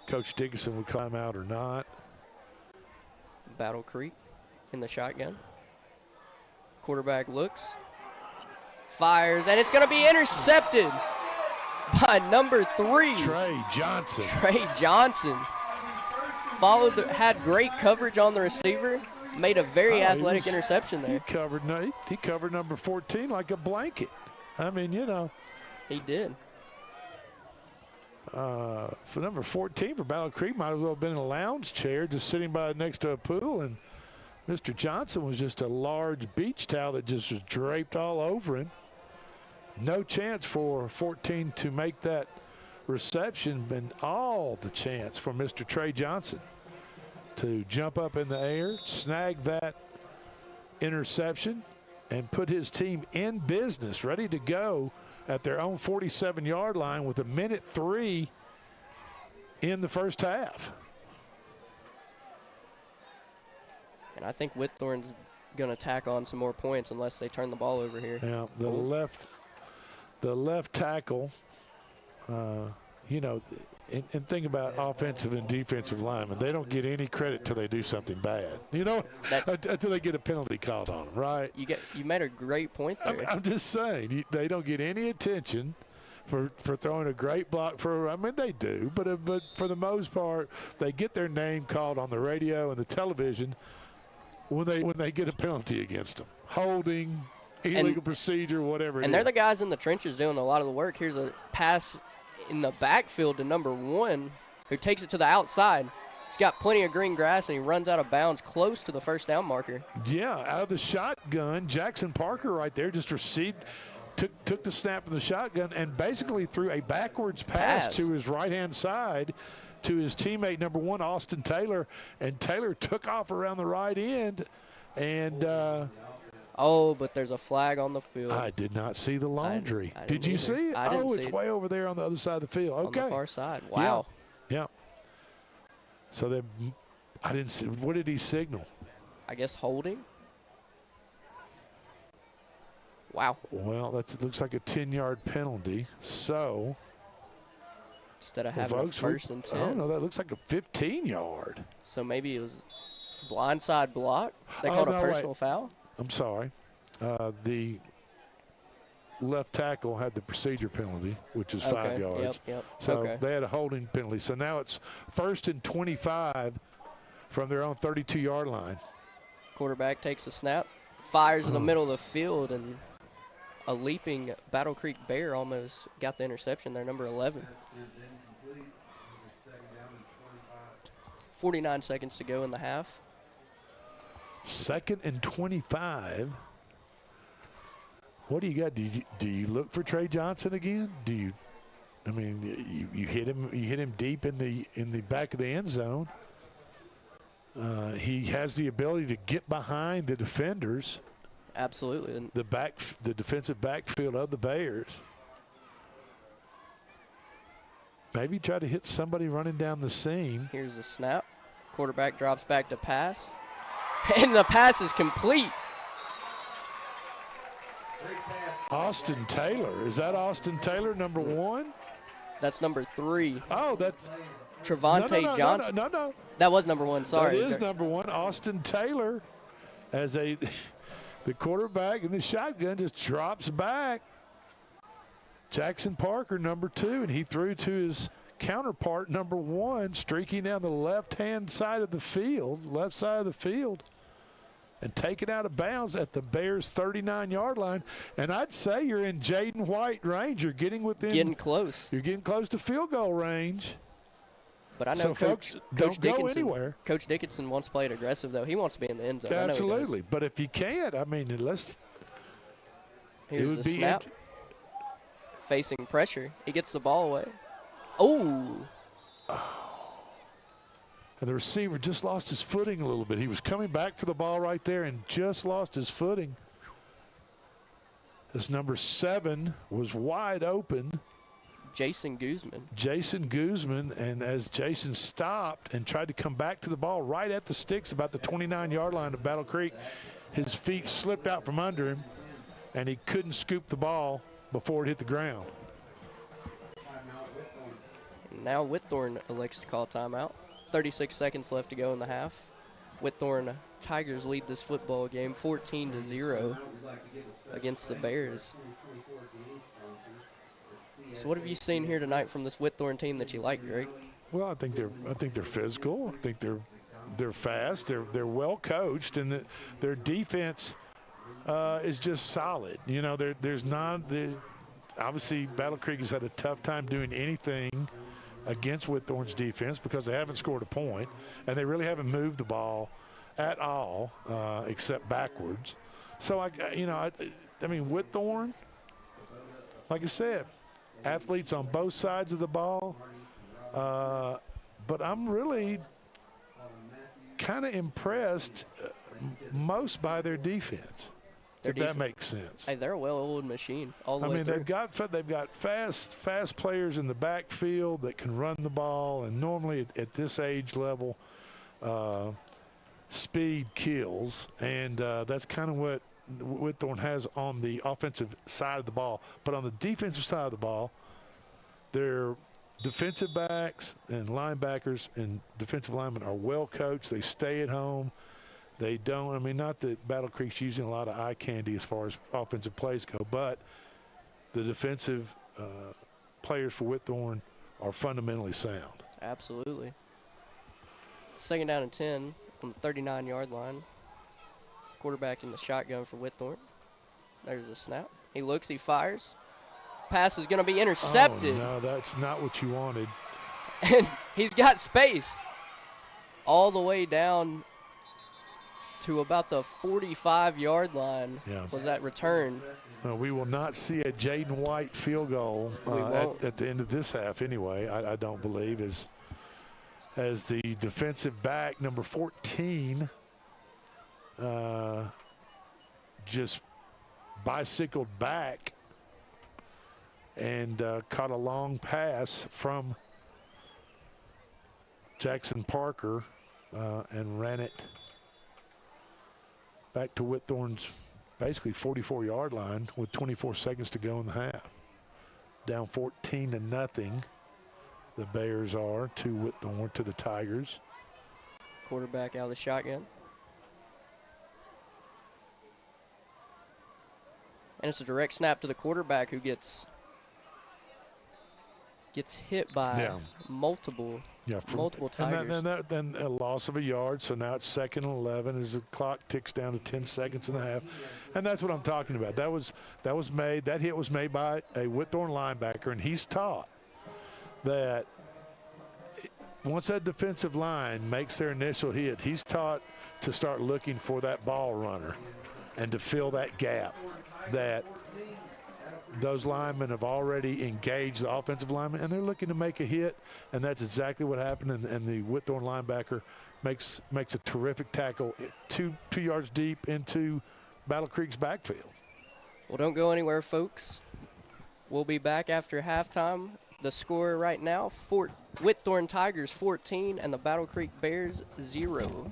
Coach Dickinson would climb out or not. Battle Creek in the shotgun. Quarterback looks, fires, and it's going to be intercepted by number 3. Trey Johnson. Had great coverage on the receiver, made a very athletic interception there. He covered number 14 like a blanket. I mean, you know. He did. For number 14 for Battle Creek, might as well have been in a lounge chair just sitting by next to a pool, and Mr. Johnson was just a large beach towel that just was draped all over him. No chance for 14 to make that reception, and all the chance for Mr. Trey Johnson to jump up in the air, snag that interception, and put his team in business, ready to go at their own 47-yard line with a minute 3 in the first half. And I think Whitthorne's going to tack on some more points unless they turn the ball over here. Yeah, the left tackle, you know, and think about offensive and defensive linemen. They don't get any credit till they do something bad, you know, until they get a penalty called on them, right? You made a great point there. I'm just saying, they don't get any attention for throwing a great block. I mean, they do, but for the most part, they get their name called on the radio and the television when they get a penalty against them. Holding, illegal procedure, whatever it is. And they're the guys in the trenches doing a lot of the work. Here's a pass in the backfield to number 1, who takes it to the outside. He's got plenty of green grass, and he runs out of bounds close to the first down marker. Yeah, out of the shotgun, Jackson Parker right there just took the snap from the shotgun and basically threw a backwards pass to his right-hand side to his teammate, number 1, Austin Taylor, and Taylor took off around the right end. And but there's a flag on the field. I did not see the laundry. Did you see it? I didn't see it's it. Way over there on the other side of the field. Okay. On the far side. Wow. Yeah. So I didn't see. What did he signal? I guess holding. Wow. Well, it looks like a 10-yard penalty. So instead of Well, having a folks, first and 10. I don't know. That looks like a 15-yard. So maybe it was blindside block. They Oh, called no, a wait. personal foul. I'm sorry. The left tackle had the procedure penalty, which is 5 yards. Yep. So they had a holding penalty. So now it's 1st and 25 from their own 32-yard line. Quarterback takes a snap, fires in the middle of the field, and a leaping Battle Creek Bear almost got the interception there, number 11. 49 seconds to go in the half. 2nd and 25. What do you got? Do you look for Trey Johnson again? Do you? I mean, you hit him. You hit him deep in the back of the end zone. He has the ability to get behind the defenders. Absolutely. And The defensive backfield of the Bears. Maybe try to hit somebody running down the seam. here's the snap. Quarterback drops back to pass. And the pass is complete. Austin Taylor. Is that Austin Taylor, number 1? That's number 3. Oh, that's Trevante Johnson. No. That was number 1. Sorry. That is number 1. Austin Taylor, as the quarterback in the shotgun, just drops back. Jackson Parker, number 2, and he threw to his counterpart, number 1, streaking down the left-hand side of the field, left side of the field, and taken out of bounds at the Bears' 39-yard line. And I'd say you're in Jaden White range. You're getting close. You're getting close to field goal range. But I know So Coach don't go Dickinson, anywhere. Coach Dickinson wants to play it aggressive, though. He wants to be in the end zone. I know he does. Absolutely. But if you can't, I mean, Here's the snap. Facing pressure. He gets the ball away. Oh. And the receiver just lost his footing a little bit. He was coming back for the ball right there and just lost his footing. This number 7 was wide open. Jason Guzman, and as Jason stopped and tried to come back to the ball right at the sticks about the 29-yard line of Battle Creek, his feet slipped out from under him, and he couldn't scoop the ball before it hit the ground. Now Whitthorne elects to call timeout. 36 seconds left to go in the half. Whitthorne Tigers lead this football game 14-0 against the Bears. So what have you seen here tonight from this Whitthorne team that you like, Greg? Well, I think they're physical. I think they're fast. They're well coached, and their defense is just solid. You know, obviously Battle Creek has had a tough time doing anything against Whitthorne's defense because they haven't scored a point, and they really haven't moved the ball at all except backwards. So I mean Whitthorne, like I said, athletes on both sides of the ball, but I'm really kind of impressed most by their defense. If that makes sense. Hey, they're a well-oiled machine all the way through. they've got fast players in the backfield that can run the ball, and normally at this age level, speed kills, and that's kind of what Whitthorne has on the offensive side of the ball. But on the defensive side of the ball, their defensive backs and linebackers and defensive linemen are well coached. They stay at home. They don't, I mean, not that Battle Creek's using a lot of eye candy as far as offensive plays go, but the defensive players for Whitthorne are fundamentally sound. Absolutely. 2nd down and 10 on the 39-yard line. Quarterback in the shotgun for Whitthorne. There's a snap. He looks, he fires. Pass is going to be intercepted. Oh, no, that's not what you wanted. And he's got space all the way down to about the 45-yard line. Was that return. We will not see a Jaden White field goal at the end of this half anyway, I don't believe, as the defensive back, number 14, just bicycled back and caught a long pass from Jackson Parker and ran it back to Whitthorne's basically 44-yard line with 24 seconds to go in the half. Down 14-0 The Bears are to Whitthorne, to the Tigers. Quarterback out of the shotgun. And it's a direct snap to the quarterback who gets hit by multiple Tigers. And then a loss of a yard, so now it's 2nd and 11 as the clock ticks down to 10 seconds and a half. And that's what I'm talking about. That hit was made by a Whitthorne linebacker, and he's taught that once that defensive line makes their initial hit, he's taught to start looking for that ball runner and to fill that gap that those linemen have already engaged the offensive lineman, and they're looking to make a hit, and that's exactly what happened. And the Whitthorne linebacker makes a terrific tackle 2 yards deep into Battle Creek's backfield. Well, don't go anywhere, folks. We'll be back after halftime. The score right now, Whitthorne Tigers 14 and the Battle Creek Bears 0.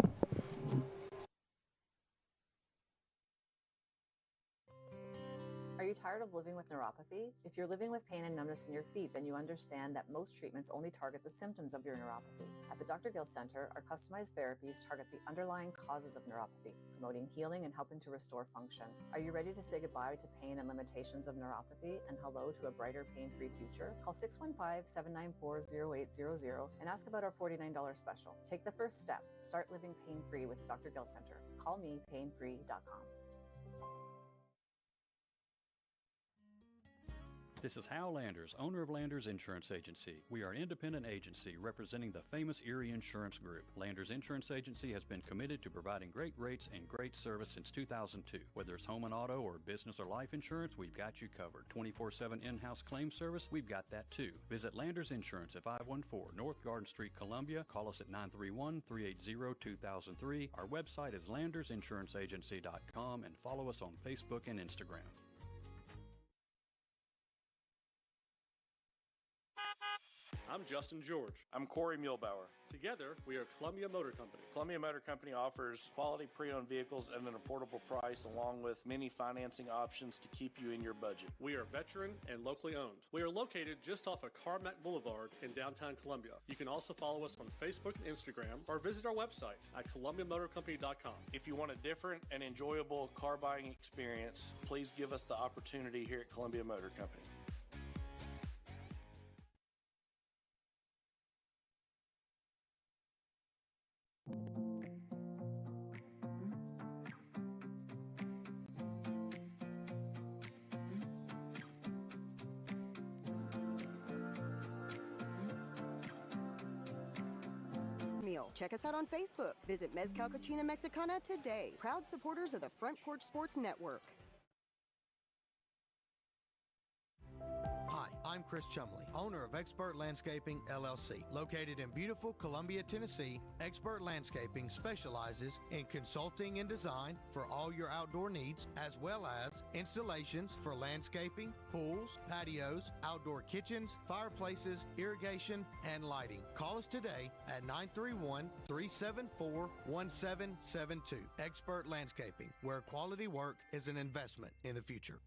Are you tired of living with neuropathy? If you're living with pain and numbness in your feet, then you understand that most treatments only target the symptoms of your neuropathy. At the Dr. Gill Center, our customized therapies target the underlying causes of neuropathy, promoting healing and helping to restore function. Are you ready to say goodbye to pain and limitations of neuropathy and hello to a brighter, pain-free future? Call 615-794-0800 and ask about our $49 special. Take the first step. Start living pain-free with Dr. Gill Center. Call me painfree.com. This is Hal Landers, owner of Landers Insurance Agency. We are an independent agency representing the famous Erie Insurance Group. Landers Insurance Agency has been committed to providing great rates and great service since 2002. Whether it's home and auto or business or life insurance, we've got you covered. 24/7 in-house claim service, we've got that too. Visit Landers Insurance at 514 North Garden Street, Columbia. Call us at 931-380-2003. Our website is landersinsuranceagency.com and follow us on Facebook and Instagram. I'm Justin George. I'm Corey Muehlbauer. Together, we are Columbia Motor Company. Columbia Motor Company offers quality pre-owned vehicles at an affordable price, along with many financing options to keep you in your budget. We are veteran and locally owned. We are located just off of Carmack Boulevard in downtown Columbia. You can also follow us on Facebook and Instagram or visit our website at columbiamotorcompany.com. If you want a different and enjoyable car buying experience, please give us the opportunity here at Columbia Motor Company. Meal. Check us out on Facebook. Visit Mezcal Cochina Mexicana today. Proud supporters of the Front Porch Sports Network. Hi, I'm Chris Chumley, owner of Expert Landscaping, LLC. Located in beautiful Columbia, Tennessee, Expert Landscaping specializes in consulting and design for all your outdoor needs, as well as installations for landscaping, pools, patios, outdoor kitchens, fireplaces, irrigation, and lighting. Call us today at 931-374-1772. Expert Landscaping, where quality work is an investment in the future.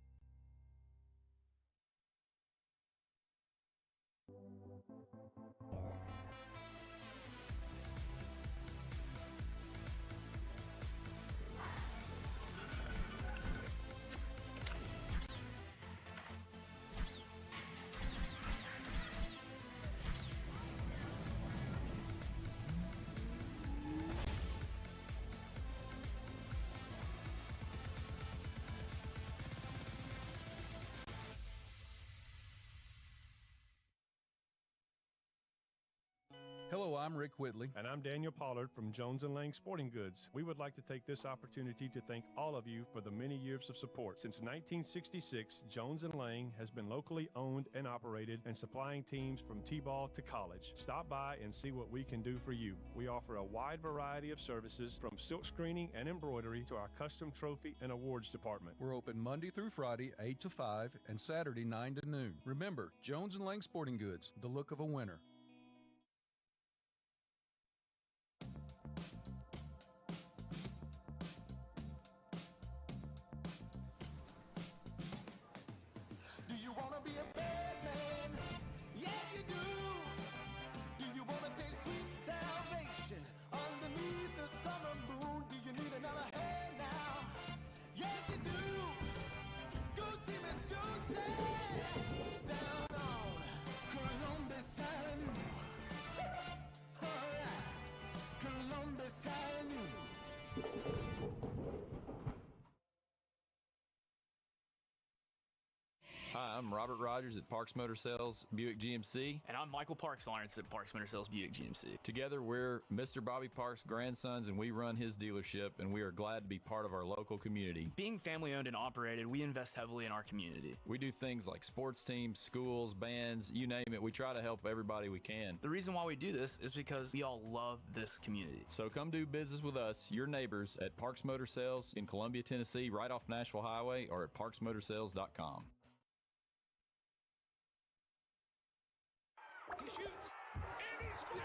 Hello, I'm Rick Whitley. And I'm Daniel Pollard from Jones & Lang Sporting Goods. We would like to take this opportunity to thank all of you for the many years of support. Since 1966, Jones & Lang has been locally owned and operated and supplying teams from T-ball to college. Stop by and see what we can do for you. We offer a wide variety of services from silk screening and embroidery to our custom trophy and awards department. We're open Monday through Friday, 8 to 5, and Saturday, 9 to noon. Remember, Jones & Lang Sporting Goods, the look of a winner. Robert Rogers at Parks Motor Sales Buick GMC. And I'm Michael Parks Lawrence at Parks Motor Sales Buick GMC. Together, we're Mr. Bobby Parks' grandsons, and we run his dealership, and we are glad to be part of our local community. Being family-owned and operated, we invest heavily in our community. We do things like sports teams, schools, bands, you name it. We try to help everybody we can. The reason why we do this is because we all love this community. So come do business with us, your neighbors, at Parks Motor Sales in Columbia, Tennessee, right off Nashville Highway, or at parksmotorsales.com. He shoots, and he scores!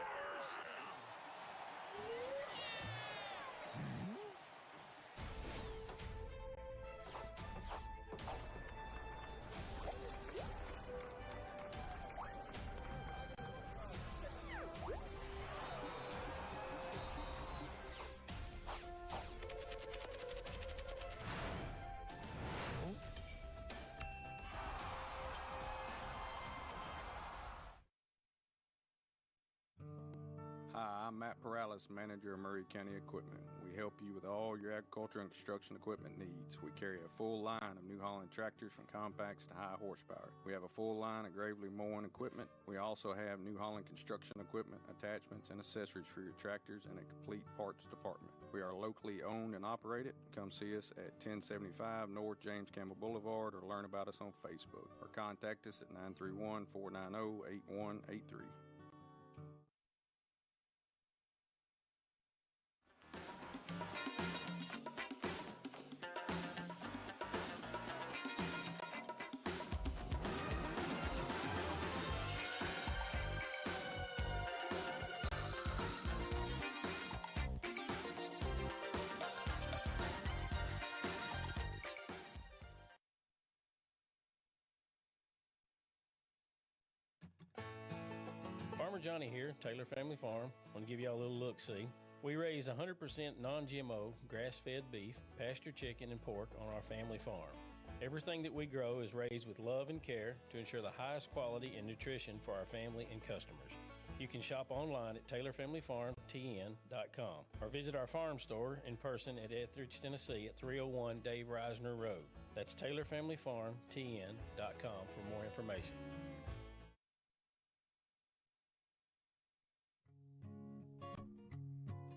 Hi, I'm Matt Perales, manager of Murray County Equipment. We help you with all your agriculture and construction equipment needs. We carry a full line of New Holland tractors from compacts to high horsepower. We have a full line of Gravely mowing equipment. We also have New Holland construction equipment, attachments, and accessories for your tractors and a complete parts department. We are locally owned and operated. Come see us at 1075 North James Campbell Boulevard or learn about us on Facebook or contact us at 931-490-8183. Farmer Johnny here, Taylor Family Farm. I want to give y'all a little look-see. We raise 100% non-GMO, grass-fed beef, pasture chicken, and pork on our family farm. Everything that we grow is raised with love and care to ensure the highest quality and nutrition for our family and customers. You can shop online at TaylorFamilyFarmTN.com or visit our farm store in person at Etheridge, Tennessee at 301 Dave Reisner Road. That's TaylorFamilyFarmTN.com for more information.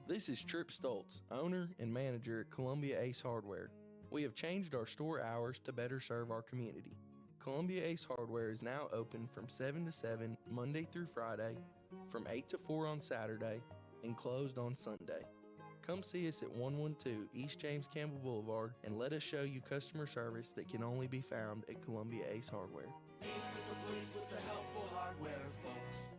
This is Tripp Stoltz, owner and manager at Columbia Ace Hardware. We have changed our store hours to better serve our community. Columbia Ace Hardware is now open from 7 to 7 Monday through Friday, from 8 to 4 on Saturday, and closed on Sunday. Come see us at 112 East James Campbell Boulevard and let us show you customer service that can only be found at Columbia Ace Hardware. Ace is the place with the helpful hardware, folks.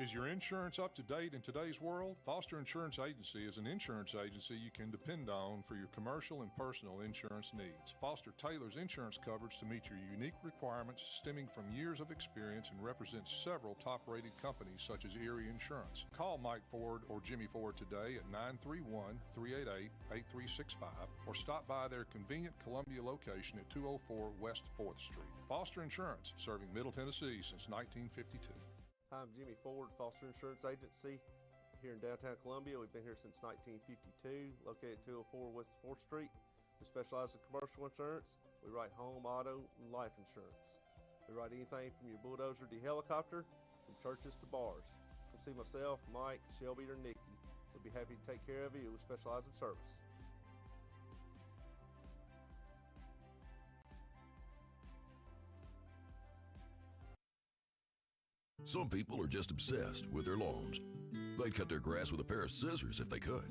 Is your insurance up to date in today's world? Foster Insurance Agency is an insurance agency you can depend on for your commercial and personal insurance needs. Foster tailors insurance coverage to meet your unique requirements stemming from years of experience and represents several top-rated companies such as Erie Insurance. Call Mike Ford or Jimmy Ford today at 931-388-8365 or stop by their convenient Columbia location at 204 West 4th Street. Foster Insurance, serving Middle Tennessee since 1952. Hi, I'm Jimmy Ford, Foster Insurance Agency here in downtown Columbia. We've been here since 1952, located at 204 West 4th Street. We specialize in commercial insurance. We write home, auto, and life insurance. We write anything from your bulldozer to your helicopter, from churches to bars. Come see myself, Mike, Shelby, or Nikki. We'll be happy to take care of you. We specialize in service. Some people are just obsessed with their lawns. They'd cut their grass with a pair of scissors if they could.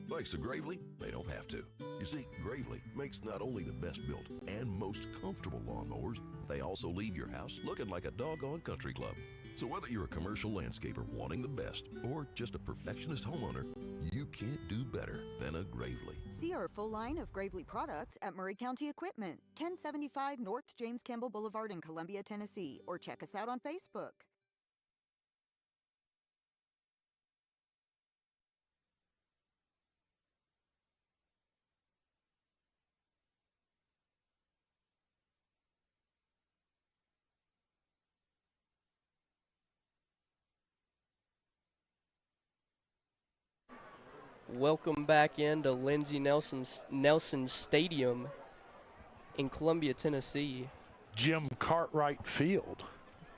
Thanks to Gravely, they don't have to. You see, Gravely makes not only the best built and most comfortable lawnmowers, they also leave your house looking like a doggone country club. So whether you're a commercial landscaper wanting the best or just a perfectionist homeowner, you can't do better than a Gravely. See our full line of Gravely products at Murray County Equipment, 1075 North James Campbell Boulevard in Columbia, Tennessee, or check us out on Facebook. Welcome back into Lindsey Nelson Stadium in Columbia, Tennessee. Jim Cartwright Field.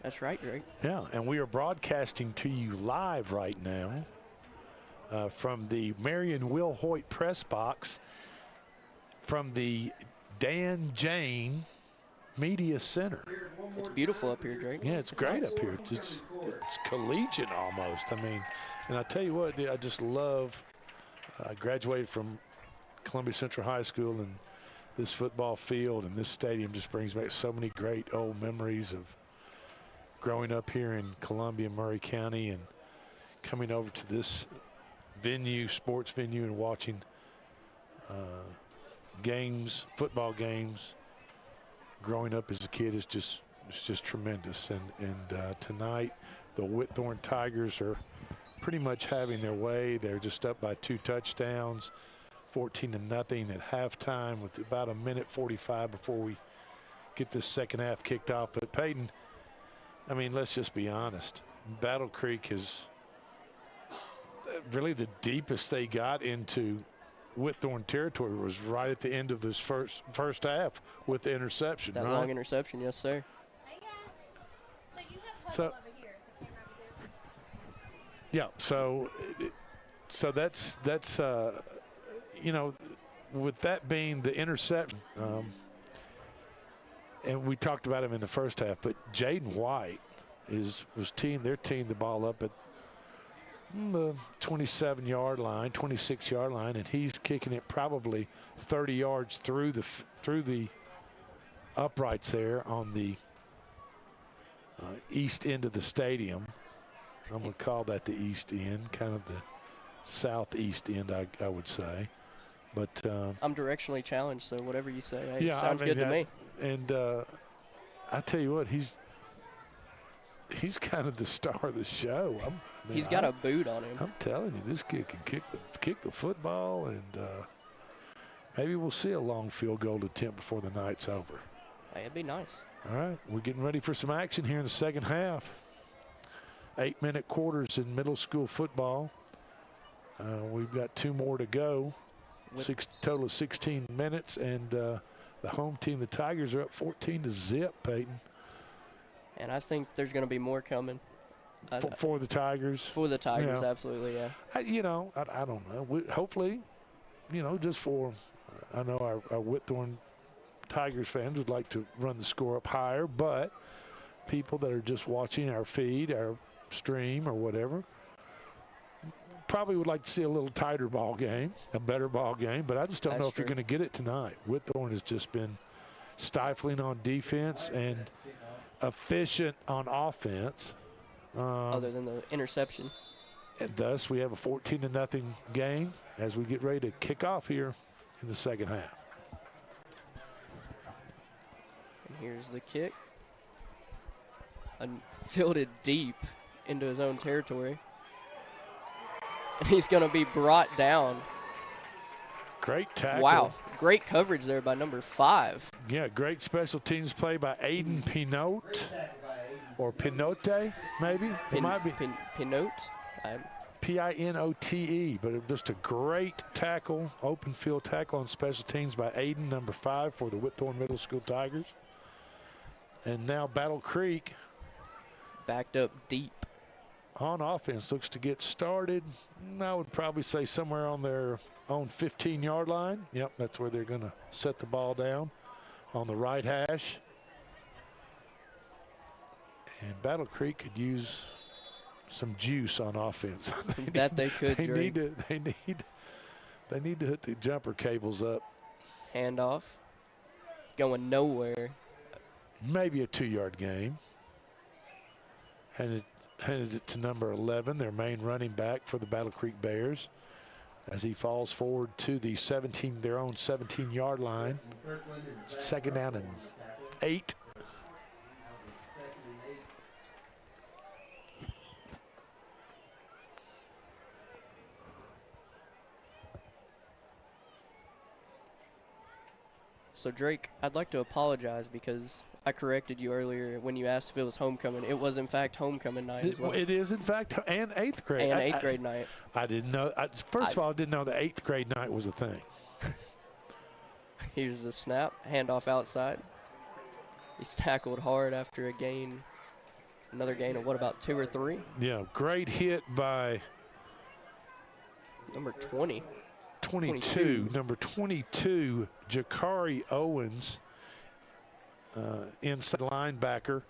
That's right, Drake. Yeah, and we are broadcasting to you live right now from the Marion Will Hoyt press box from the Dan Jane Media Center. It's beautiful up here, Drake. Yeah, it's great up here. It's collegiate almost. I mean, and I tell you what, I just love, I graduated from Columbia Central High School, and this football field and this stadium just brings back so many great old memories of growing up here in Columbia, Murray County, and coming over to this venue, sports venue, and watching games, football games. Growing up as a kid is just tremendous. And tonight, the Whitthorne Tigers are pretty much having their way. They're just up by 2 touchdowns, 14-0 at halftime, with about a minute 45 before we get this second half kicked off. But Peyton, I mean, let's just be honest. Battle Creek is really the deepest they got into Whitthorne territory was right at the end of this first half with the interception. That right? long interception, yes, sir. So, yeah, so that's you know, with that being the interception, and we talked about him in the first half, but Jaden White was teeing the ball up at the 27-yard line, 26-yard line, and he's kicking it probably 30 yards through the uprights there on the east end of the stadium. I'm going to call that the east end, kind of the southeast end, I would say. But I'm directionally challenged, so whatever you say, yeah, sounds good to me. And I tell you what, he's kind of the star of the show. He's got a boot on him. I'm telling you, this kid can kick the football, and maybe we'll see a long field goal attempt before the night's over. Hey, it'd be nice. All right, we're getting ready for some action here in the second half. 8-minute quarters in middle school football. We've got 2 more to go. Total of 16 minutes, and the home team, the Tigers, are up 14-0, Peyton. And I think there's going to be more coming. For the Tigers? For the Tigers, absolutely, yeah. I don't know. Hopefully, just for, I know our Whitthorne Tigers fans would like to run the score up higher, but people that are just watching our feed, our stream or whatever, probably would like to see a little tighter ball game, a better ball game, but I just don't know if you're going to get it tonight. Whitthorne has just been stifling on defense and efficient on offense. Other than the interception. And thus, we have a 14-0 game as we get ready to kick off here in the second half. And here's the kick. Fielded deep into his own territory. And he's going to be brought down. Great tackle. Wow. Great coverage there by number 5. Yeah, great special teams play by Aiden Pinote. Or Pinote, maybe? It might be. Pinote? Pinote, but just a great tackle, open field tackle on special teams by Aiden, number 5 for the Whitthorne Middle School Tigers. And now Battle Creek. Backed up deep. On offense, looks to get started. I would probably say somewhere on their own 15-yard line. Yep, that's where they're going to set the ball down on the right hash. And Battle Creek could use some juice on offense. They could. They need to hit the jumper cables up. Handoff. Going nowhere. Maybe a 2-yard game. Handed it to number 11, their main running back for the Battle Creek Bears, as he falls forward to the their own 17-yard line. Second down and 8. So Drake, I'd like to apologize because I corrected you earlier when you asked if it was homecoming. It was, in fact, homecoming night as well. It is, in fact, and 8th grade. And 8th grade night. I didn't know. First of all, I didn't know the 8th grade night was a thing. Here's the snap. Handoff outside. He's tackled hard after a gain. Another gain of, what, about 2 or 3? Yeah, great hit by number 20. 22. Number 22, Jakari Owens, inside linebacker,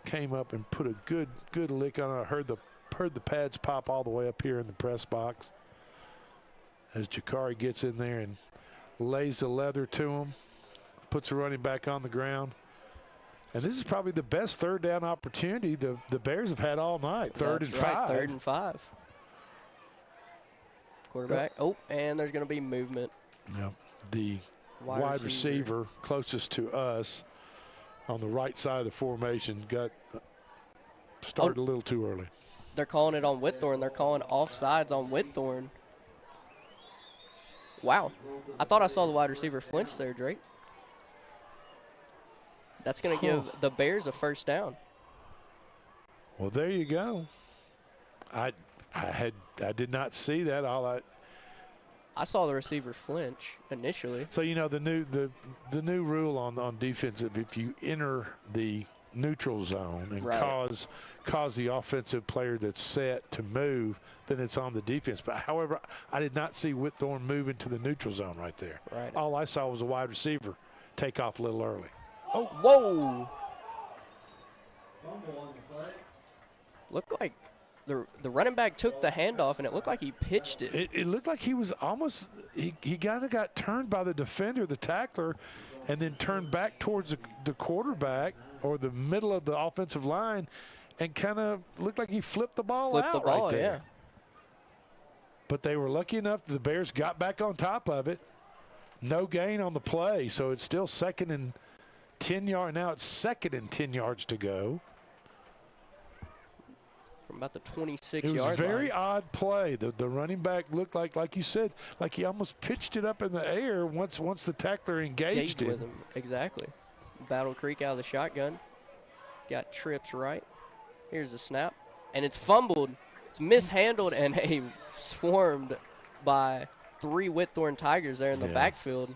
came up and put a good lick on it. I heard the pads pop all the way up here in the press box as Jakari gets in there and lays the leather to him, puts the running back on the ground. And this is probably the best third down opportunity the Bears have had all night. Third and 5. 3rd and 5. Quarterback. Oh, and there's going to be movement. Yep. The wide receiver closest to us on the right side of the formation got started a little too early. They're calling it on Whitthorne. They're calling offsides on Whitthorne. Wow. I thought I saw the wide receiver flinch there, Drake. That's going to give the Bears a first down. Well, there you go. I did not see that. I saw the receiver flinch initially. So you know the new rule on defensive, if you enter the neutral zone and cause the offensive player that's set to move, then it's on the defense. But however, I did not see Whitthorne move into the neutral zone right there. Right. All I saw was a wide receiver take off a little early. Oh, whoa! Looked like the running back took the handoff, and it looked like he pitched it. It looked like he was almost he kind of got turned by the defender, the tackler, and then turned back towards the quarterback or the middle of the offensive line, and kind of looked like he flipped the ball out right there. Yeah. But they were lucky enough the Bears got back on top of it. No gain on the play, so it's still 2nd and 10 yards. Now it's 2nd and 10 yards to go. From about the 26-yard line. It was a very line. odd play. The running back looked like you said, like he almost pitched it up in the air once the tackler engaged with him. Exactly. Battle Creek out of the shotgun. Got trips right. Here's the snap. And it's fumbled. It's mishandled and swarmed by 3 Whitthorne Tigers there in the backfield.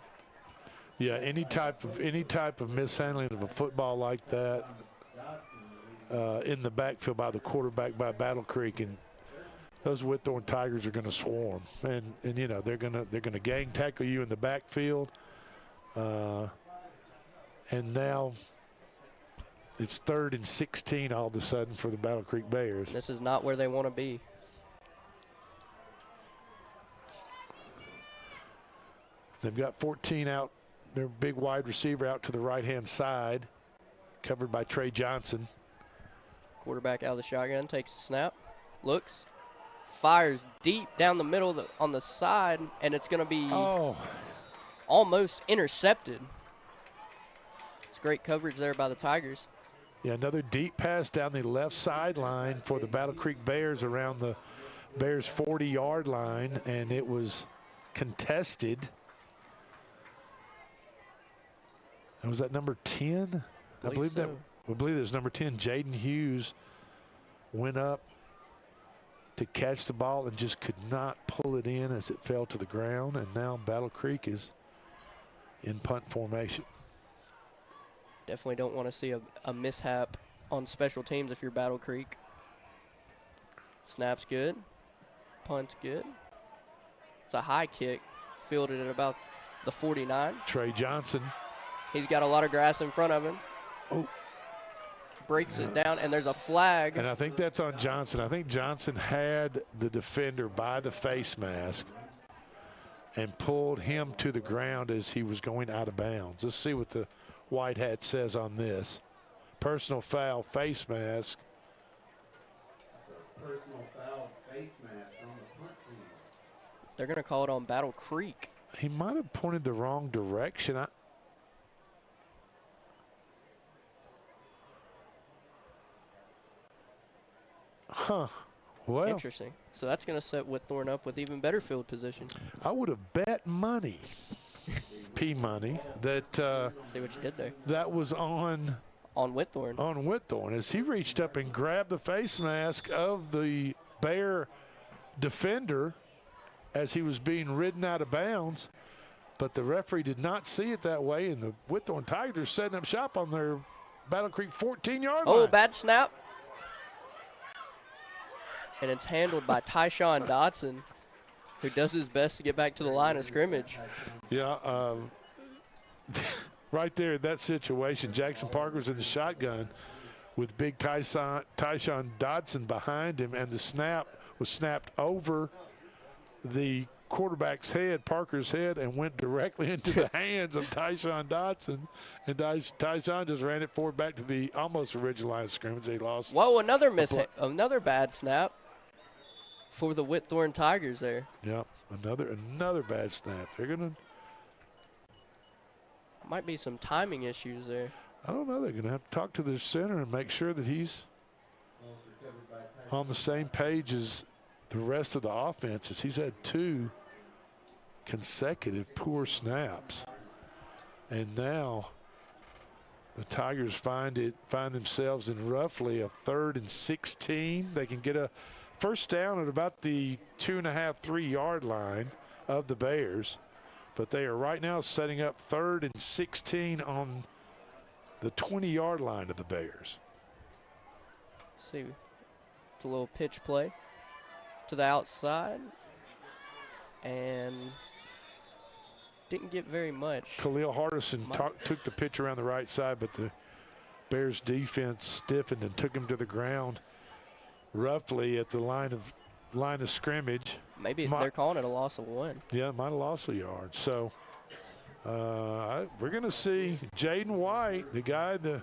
Yeah, any type of mishandling of a football like that in the backfield by the quarterback by Battle Creek, and those Whitthorne Tigers are going to swarm, and you know they're going to gang tackle you in the backfield, and now it's 3rd and 16 all of a sudden for the Battle Creek Bears. This is not where they want to be. They've got 14 out. Their big wide receiver out to the right-hand side, covered by Trey Johnson. Quarterback out of the shotgun, takes the snap, looks, fires deep down the middle on the side, and it's going to be almost intercepted. It's great coverage there by the Tigers. Yeah, another deep pass down the left sideline for the Battle Creek Bears around the Bears' 40-yard line, and it was contested. And was that number 10? I believe so. we believe it was number 10. Jaden Hughes went up to catch the ball and just could not pull it in as it fell to the ground. And now Battle Creek is in punt formation. Definitely don't want to see a mishap on special teams if you're Battle Creek. Snap's good. Punt's good. It's a high kick, fielded at about the 49. Trey Johnson. He's got a lot of grass in front of him. Oh. Breaks it down, and there's a flag. And I think that's on Johnson. I think Johnson had the defender by the face mask and pulled him to the ground as he was going out of bounds. Let's see what the white hat says on this. Personal foul, face mask. Personal foul, face mask on the punt team. They're going to call it on Battle Creek. He might have pointed the wrong direction. Well, interesting. So that's going to set Whitthorne up with even better field position. I would have bet money, P money, that see what you did there. That was on On Whitthorne. On Whitthorne, as he reached up and grabbed the face mask of the Bear defender as he was being ridden out of bounds. But the referee did not see it that way, and the Whitthorne Tigers are setting up shop on their Battle Creek 14-yard line. Oh, bad snap. And it's handled by Tyshawn Dotson, who does his best to get back to the line of scrimmage. Yeah, right there in that situation, Jackson Parker's in the shotgun with big Tyshawn Dotson behind him, and the snap was snapped over the quarterback's head, Parker's head, and went directly into the hands of Tyshawn Dotson. And Tyshawn just ran it forward back to the almost original line of scrimmage. They lost. Whoa, another bad snap for the Whitthorne Tigers there. Yep, another bad snap. They're gonna. Might be some timing issues there. I don't know. They're gonna have to talk to the center and make sure that he's on the same page as the rest of the offenses. He's had 2 consecutive poor snaps, and now the Tigers find themselves in roughly a 3rd and 16. They can get a first down at about the 2.5, 3-yard line of the Bears, but they are right now setting up 3rd and 16 on the 20-yard line of the Bears. Let's see, it's a little pitch play to the outside, and didn't get very much. Khalil Hardison took the pitch around the right side, but the Bears defense stiffened and took him to the ground roughly at the line of scrimmage. Maybe they're calling it a loss of 1. Yeah, might have lost a yard. So we're going to see Jaden White, the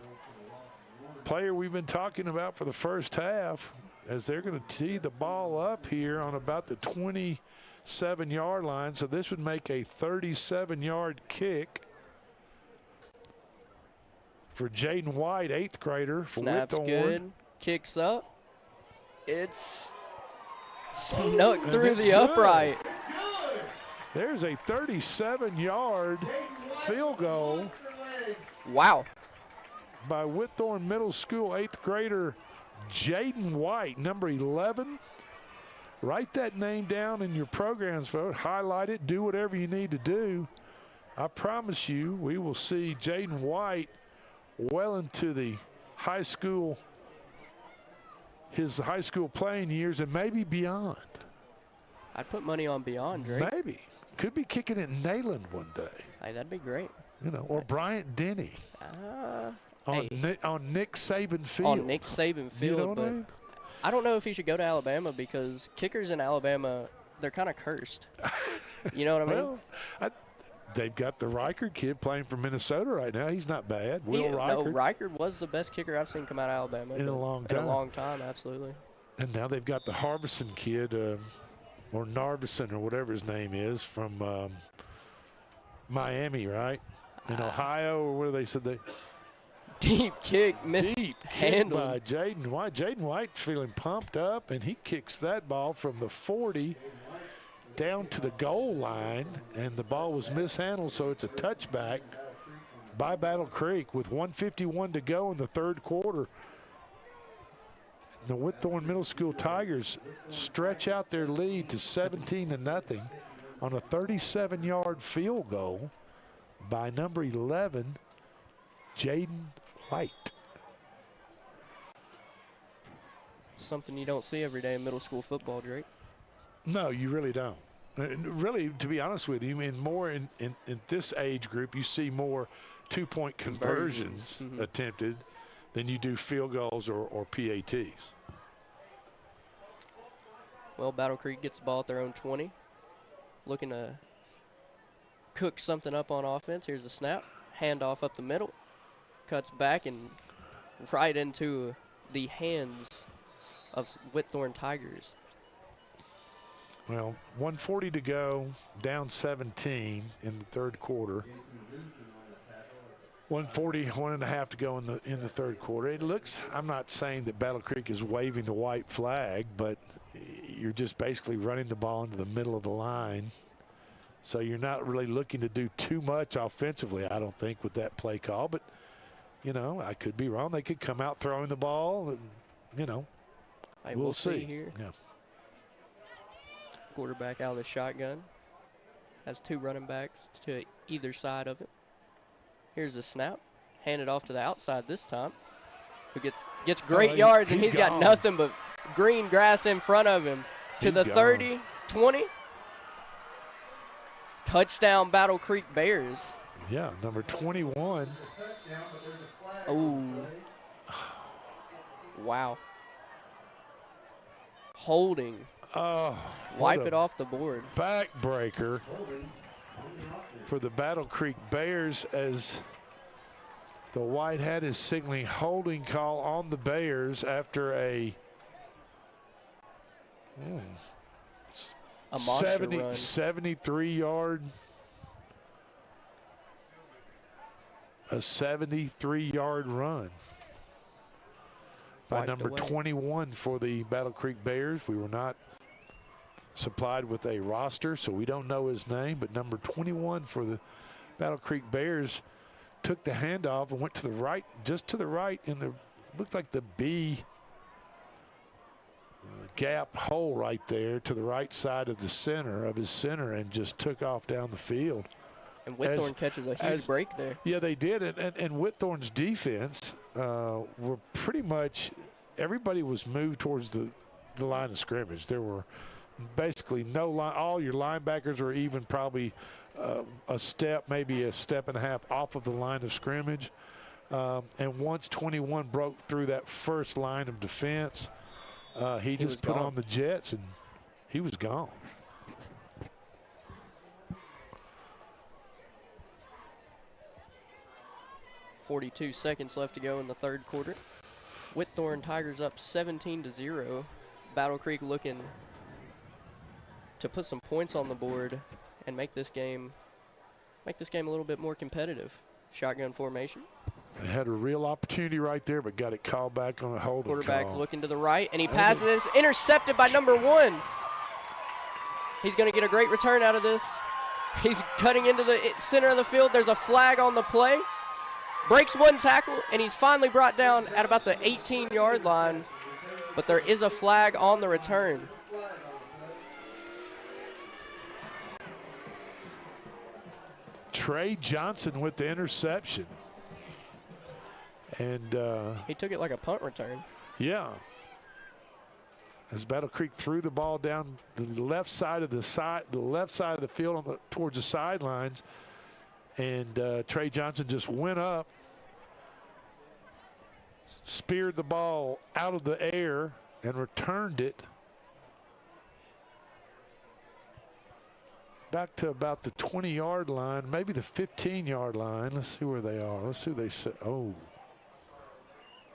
player we've been talking about for the first half, as they're going to tee the ball up here on about the 27-yard line. So this would make a 37-yard kick for Jaden White, 8th grader for Snap's Whitthorne. Good. Kicks up. It's snuck through the upright. There's a 37-yard field goal. Wow. By Whitthorne Middle School 8th grader Jaden White, number 11. Write that name down in your programs, folks. Highlight it. Do whatever you need to do. I promise you, we will see Jaden White well into the his high school playing years, and maybe beyond. I'd put money on beyond, Drake. Maybe. Could be kicking it in Nayland one day. Hey, that'd be great. You know, or Bryant Denny. On Nick Saban Field. On Nick Saban Field. You know what but I mean? I don't know if he should go to Alabama, because kickers in Alabama, they're kind of cursed. You know what I mean? Well, they've got the Riker kid playing for Minnesota right now. He's not bad. Will Riker. No, Riker was the best kicker I've seen come out of Alabama. In a long time. In a long time, absolutely. And now they've got the Harbison kid, or Narvison, or whatever his name is, from Miami, right? In Ohio, or what they said they. Deep kick, handled by Jaden White. Jaden White feeling pumped up, and he kicks that ball from the 40 down to the goal line, and the ball was mishandled, so it's a touchback by Battle Creek with 1:51 to go in the 3rd quarter. The Whitthorne Middle School Tigers stretch out their lead to 17-0 on a 37-yard field goal by number 11, Jaden White. Something you don't see every day in middle school football, Drake. No, you really don't. Really, to be honest with you, I mean, more in this age group, you see more 2-point conversions attempted than you do field goals or PATs. Well, Battle Creek gets the ball at their own 20. Looking to cook something up on offense. Here's a snap. Handoff up the middle. Cuts back and right into the hands of Whitthorne Tigers. Well, 1:40 to go, down 17 in the 3rd quarter. 1:40 to go in the 3rd quarter. It looks, I'm not saying that Battle Creek is waving the white flag, but you're just basically running the ball into the middle of the line. So you're not really looking to do too much offensively, I don't think, with that play call. But You know, I could be wrong. They could come out throwing the ball, and, you know, Hey, we'll see see. here. Yeah. Quarterback out of the shotgun. Has 2 running backs to either side of it. Here's the snap. Handed off to the outside this time. Who gets great yards, and he's got nothing but green grass in front of him. To the 30, 20. Touchdown, Battle Creek Bears. Yeah, number 21. Oh. Wow. Holding. Oh. Wipe it off the board. Backbreaker for the Battle Creek Bears as the white hat is signaling holding call on the Bears after a monster run. 73-yard. A 73-yard run by number 21 for the Battle Creek Bears. We were not supplied with a roster, so we don't know his name, but number 21 for the Battle Creek Bears took the handoff and went to the right, just to the right in the, looked like the B gap hole right there to the right side of the center, of his center, and just took off down the field. And Whitthorne catches a huge break there. Yeah, they did. And Whitthorne's defense were pretty much, everybody was moved towards the line of scrimmage. There were basically no line. All your linebackers were even probably a step, maybe a step and a half off of the line of scrimmage. And once 21 broke through that first line of defense, he just put on the jets and he was gone. 42 seconds left to go in the 3rd quarter. Whitthorne Tigers up 17-0. Battle Creek looking to put some points on the board and make this game a little bit more competitive. Shotgun formation. They had a real opportunity right there, but got it called back on a holding Quarterback's call. looking to the right, and he passes. Intercepted by number 1. He's going to get a great return out of this. He's cutting into the center of the field. There's a flag on the play. Breaks 1 tackle, and he's finally brought down at about the 18-yard line. But there is a flag on the return. Trey Johnson with the interception. And he took it like a punt return. Yeah. As Battle Creek threw the ball down the left side of the field towards the sidelines, and Trey Johnson just went up, speared the ball out of the air, and returned it back to about the 20-yard line, maybe the 15-yard line. Let's see where they are. Let's see who they said. Oh.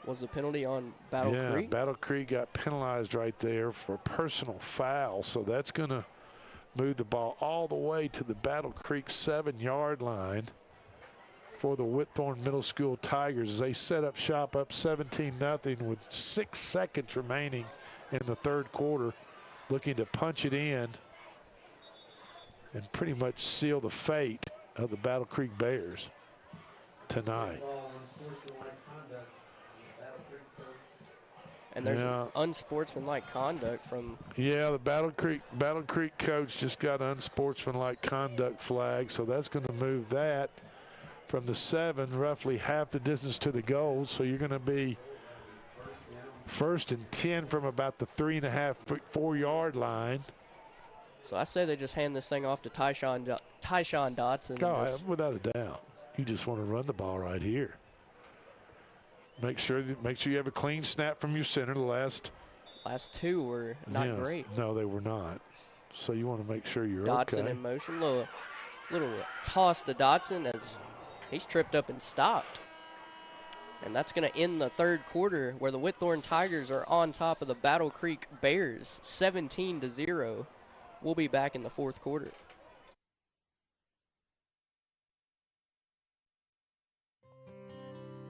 Was the penalty on Battle Creek? Yeah, Battle Creek got penalized right there for a personal foul, so that's going to move the ball all the way to the Battle Creek 7-yard line for the Whitthorne Middle School Tigers as they set up shop up 17-0 with 6 seconds remaining in the 3rd quarter, looking to punch it in and pretty much seal the fate of the Battle Creek Bears tonight. And there's unsportsmanlike conduct from. Yeah, the Battle Creek coach just got unsportsmanlike conduct flag, so that's going to move that from the 7, roughly half the distance to the goal. So you're going to be 1st and 10 from about the 3.5, 4-yard line. So I say they just hand this thing off to Tyshawn Dotson. Oh, without a doubt. You just want to run the ball right here. Make sure you have a clean snap from your center. The last 2 were not great. No, they were not. So you want to make sure you're Dotson okay. in motion. Little toss to Dotson as he's tripped up and stopped. And that's going to end the 3rd quarter where the Whitthorne Tigers are on top of the Battle Creek Bears, 17-0. We'll be back in the 4th quarter.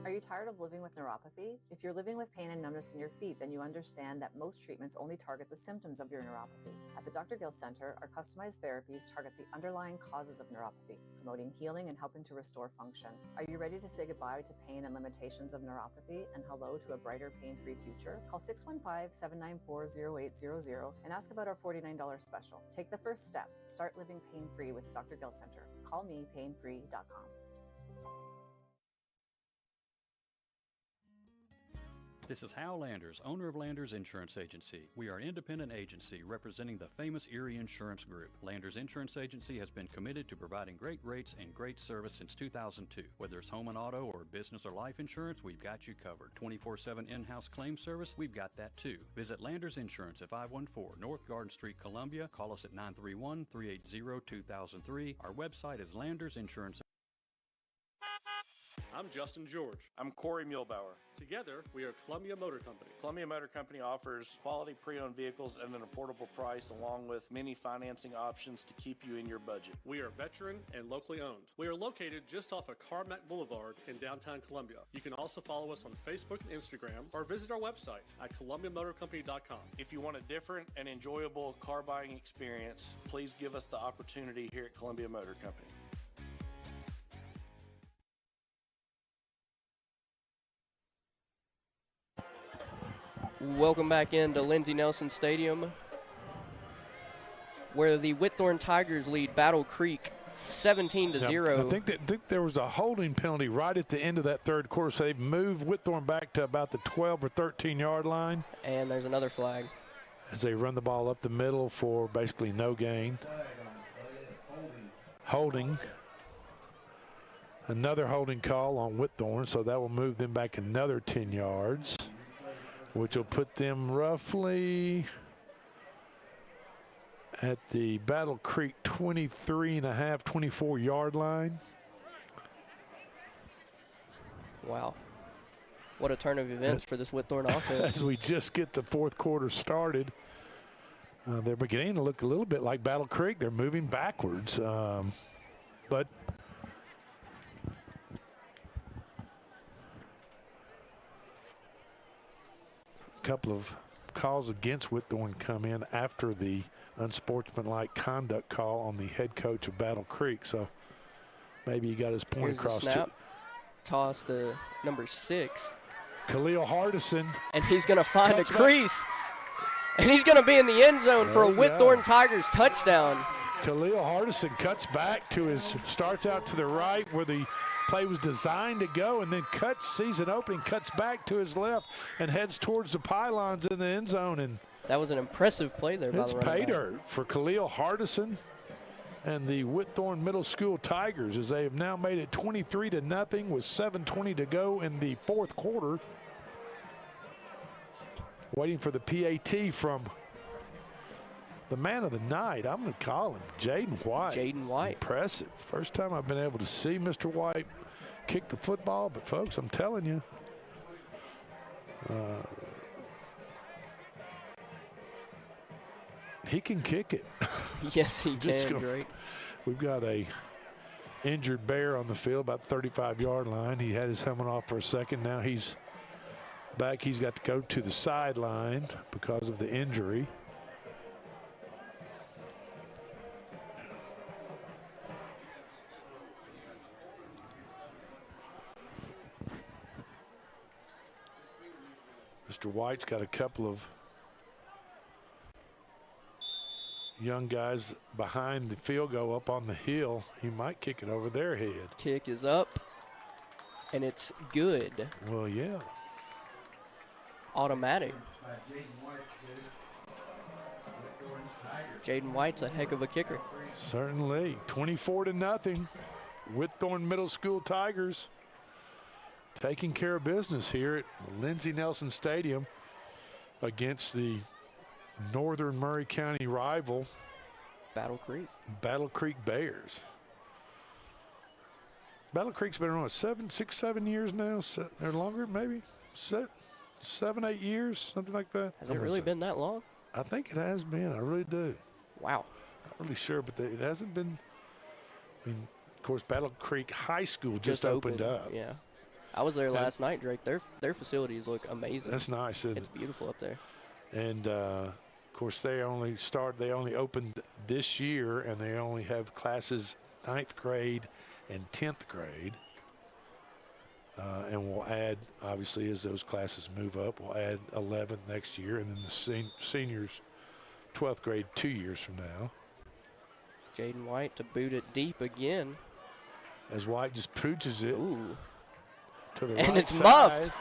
Are you tired of living with neuropathy? If you're living with pain and numbness in your feet, then you understand that most treatments only target the symptoms of your neuropathy. At the Dr. Gill Center, our customized therapies target the underlying causes of neuropathy, promoting healing and helping to restore function. Are you ready to say goodbye to pain and limitations of neuropathy and hello to a brighter, pain-free future? Call 615-794-0800 and ask about our $49 special. Take the first step. Start living pain-free with Dr. Gill Center. Call me painfree.com. This is Hal Landers, owner of Landers Insurance Agency. We are an independent agency representing the famous Erie Insurance Group. Landers Insurance Agency has been committed to providing great rates and great service since 2002. Whether it's home and auto or business or life insurance, we've got you covered. 24/7 in-house claim service, we've got that too. Visit Landers Insurance at 514 North Garden Street, Columbia. Call us at 931-380-2003. Our website is Landers Insurance. I'm Justin George. I'm Corey Muehlbauer. Together, we are Columbia Motor Company. Columbia Motor Company offers quality pre-owned vehicles at an affordable price, along with many financing options to keep you in your budget. We are veteran and locally owned. We are located just off of Carmack Boulevard in downtown Columbia. You can also follow us on Facebook and Instagram, or visit our website at columbiamotorcompany.com. If you want a different and enjoyable car buying experience, please give us the opportunity here at Columbia Motor Company. Welcome back into Lindsey Nelson Stadium, where the Whitthorne Tigers lead Battle Creek 17-0. I think there was a holding penalty right at the end of that third quarter, so they've moved Whitthorne back to about the 12 or 13-yard line. And there's another flag. As they run the ball up the middle for basically no gain. Holding. Another holding call on Whitthorne, so that will move them back another 10 yards. Which will put them roughly at the Battle Creek 23.5, 24-yard line. Wow. What a turn of events for this Whitthorne offense. As we just get the fourth quarter started, they're beginning to look a little bit like Battle Creek. They're moving backwards. But couple of calls against Whitthorne come in after the unsportsmanlike conduct call on the head coach of Battle Creek. So maybe he got his point across. The snap. Toss to number 6. Khalil Hardison. And he's going to find a crease. And he's going to be in the end zone for a Whitthorne Tigers touchdown. Khalil Hardison cuts back to his, starts out to the right where the play was designed to go, and then sees an opening, cuts back to his left, and heads towards the pylons in the end zone. And that was an impressive play there by the running back. It's pay dirt for Khalil Hardison and the Whitthorne Middle School Tigers, as they have now made it 23-0 with 7:20 to go in the fourth quarter. Waiting for the PAT from the man of the night. I'm going to call him Jaden White. Jaden White. Impressive. First time I've been able to see Mr. White kick the football, but folks, I'm telling you, he can kick it. Yes, he can. Great. We've got a injured Bear on the field, about 35-yard line. He had his helmet off for a second. Now he's back. He's got to go to the sideline because of the injury. Mr. White's got a couple of young guys behind the field goal up on the hill. He might kick it over their head. Kick is up, and it's good. Well, yeah. Automatic. Jaden White's a heck of a kicker. Certainly. 24-0. Whitthorne Middle School Tigers taking care of business here at Lindsey Nelson Stadium against the Northern Murray County rival Battle Creek Bears. Battle Creek's been around 6, 7 years now, or longer, maybe 7, 8 years, something like that. Has it really been that long? I think it has been. I really do. Wow. Not really sure, but it hasn't been. I mean, of course, Battle Creek High School just opened up. Yeah. I was there last night, Drake. Their facilities look amazing. That's nice, isn't It's beautiful up there. And of course, they only opened this year, and they only have classes 9th grade and 10th grade. And we'll add, obviously, as those classes move up, we'll add 11 next year, and then the seniors, 12th grade, 2 years from now. Jaden White to boot it deep again. As White just pooches it to the and right it's side. muffed.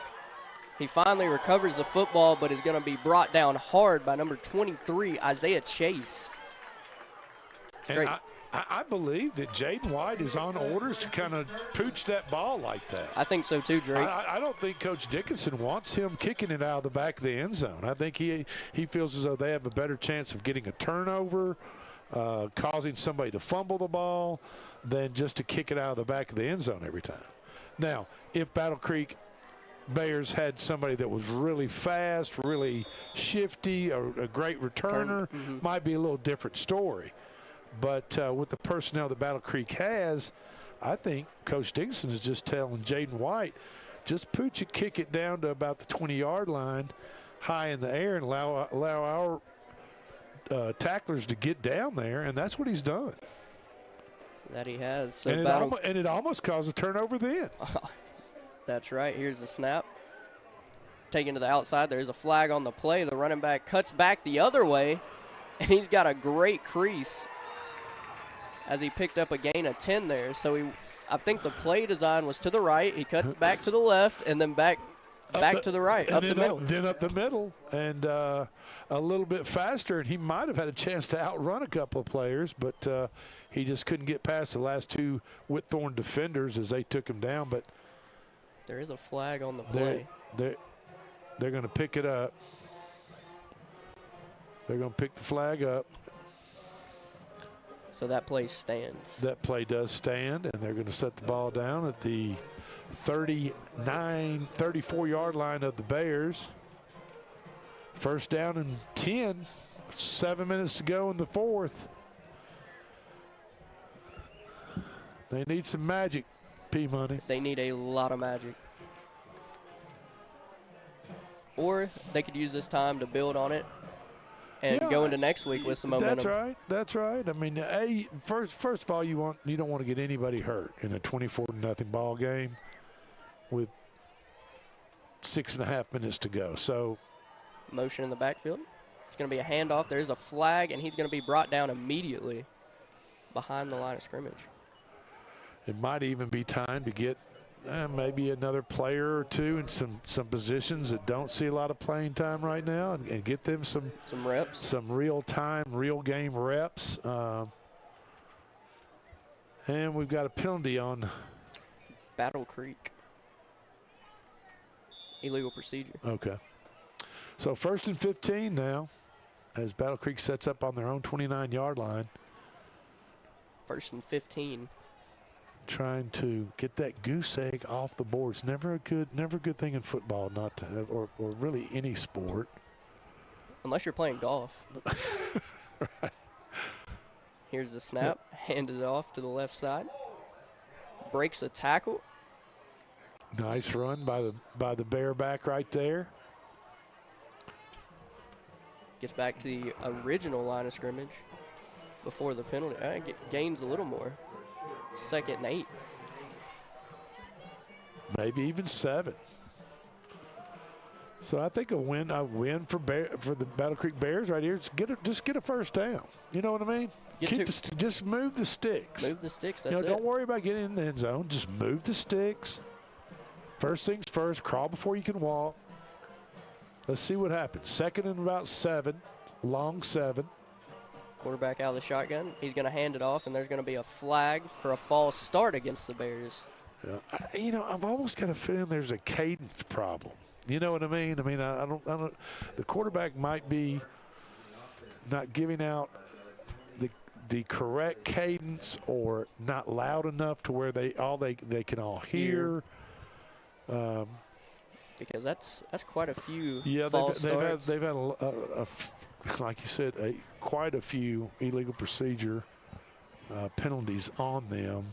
He finally recovers the football, but is going to be brought down hard by number 23, Isaiah Chase. And I believe that Jaden White is on orders to kind of pooch that ball like that. I think so too, Drake. I don't think Coach Dickinson wants him kicking it out of the back of the end zone. I think he feels as though they have a better chance of getting a turnover, causing somebody to fumble the ball, than just to kick it out of the back of the end zone every time. Now, if Battle Creek Bears had somebody that was really fast, really shifty, a great returner, might be a little different story. But with the personnel that Battle Creek has, I think Coach Dickinson is just telling Jaden White, just pooch it, kick it down to about the 20-yard line, high in the air, and allow our tacklers to get down there, and that's what he's done. That he has. So and it almost caused a turnover then. That's right. Here's the snap. Taken to the outside. There's a flag on the play. The running back cuts back the other way, and he's got a great crease as he picked up a gain of 10 there. So I think the play design was to the right. He cut back to the left and then back to the right, up the middle. Then up the middle and a little bit faster, and he might have had a chance to outrun a couple of players, but he just couldn't get past the last two Whitthorne defenders as they took him down. But there is a flag on the play. They're going to pick it up. They're going to pick the flag up. So that play stands. That play does stand, and they're going to set the ball down at the 34-yard line of the Bears. First down and 10. 7 minutes to go in the fourth. They need some magic, P-Money. They need a lot of magic. Or they could use this time to build on it and go into next week with some momentum. That's right. I mean, first of all, you don't want to get anybody hurt in a 24-0 ball game with 6.5 minutes to go. So, motion in the backfield. It's going to be a handoff. There's a flag, and he's going to be brought down immediately behind the line of scrimmage. It might even be time to get maybe another player or two in some positions that don't see a lot of playing time right now, and get them some reps, some real time, real game reps. And we've got a penalty on Battle Creek. Illegal procedure. Okay. So 1st and 15 now as Battle Creek sets up on their own 29-yard line. 1st and 15. Trying to get that goose egg off the board. It's never a good thing in football not to have, or really any sport. Unless you're playing golf. Right. Here's the snap. Handed it off to the left side. Breaks a tackle. Nice run by the Bear back right there. Gets back to the original line of scrimmage before the penalty. Gains a little more. 2nd and 8. Maybe even 7. So I think a win for the Battle Creek Bears right here. Just get a first down. You know what I mean? Just move the sticks. Move the sticks. That's Don't worry about getting in the end zone. Just move the sticks. First things first. Crawl before you can walk. Let's see what happens. 2nd and about 7. Long 7. Quarterback out of the shotgun. He's going to hand it off, and there's going to be a flag for a false start against the Bears. Yeah. I've almost got a feeling there's a cadence problem. You know what I mean? I don't. The quarterback might be not giving out the correct cadence, or not loud enough to where they can all hear. Because that's quite a few. Yeah, false starts. They've had a like you said, quite a few illegal procedure penalties on them,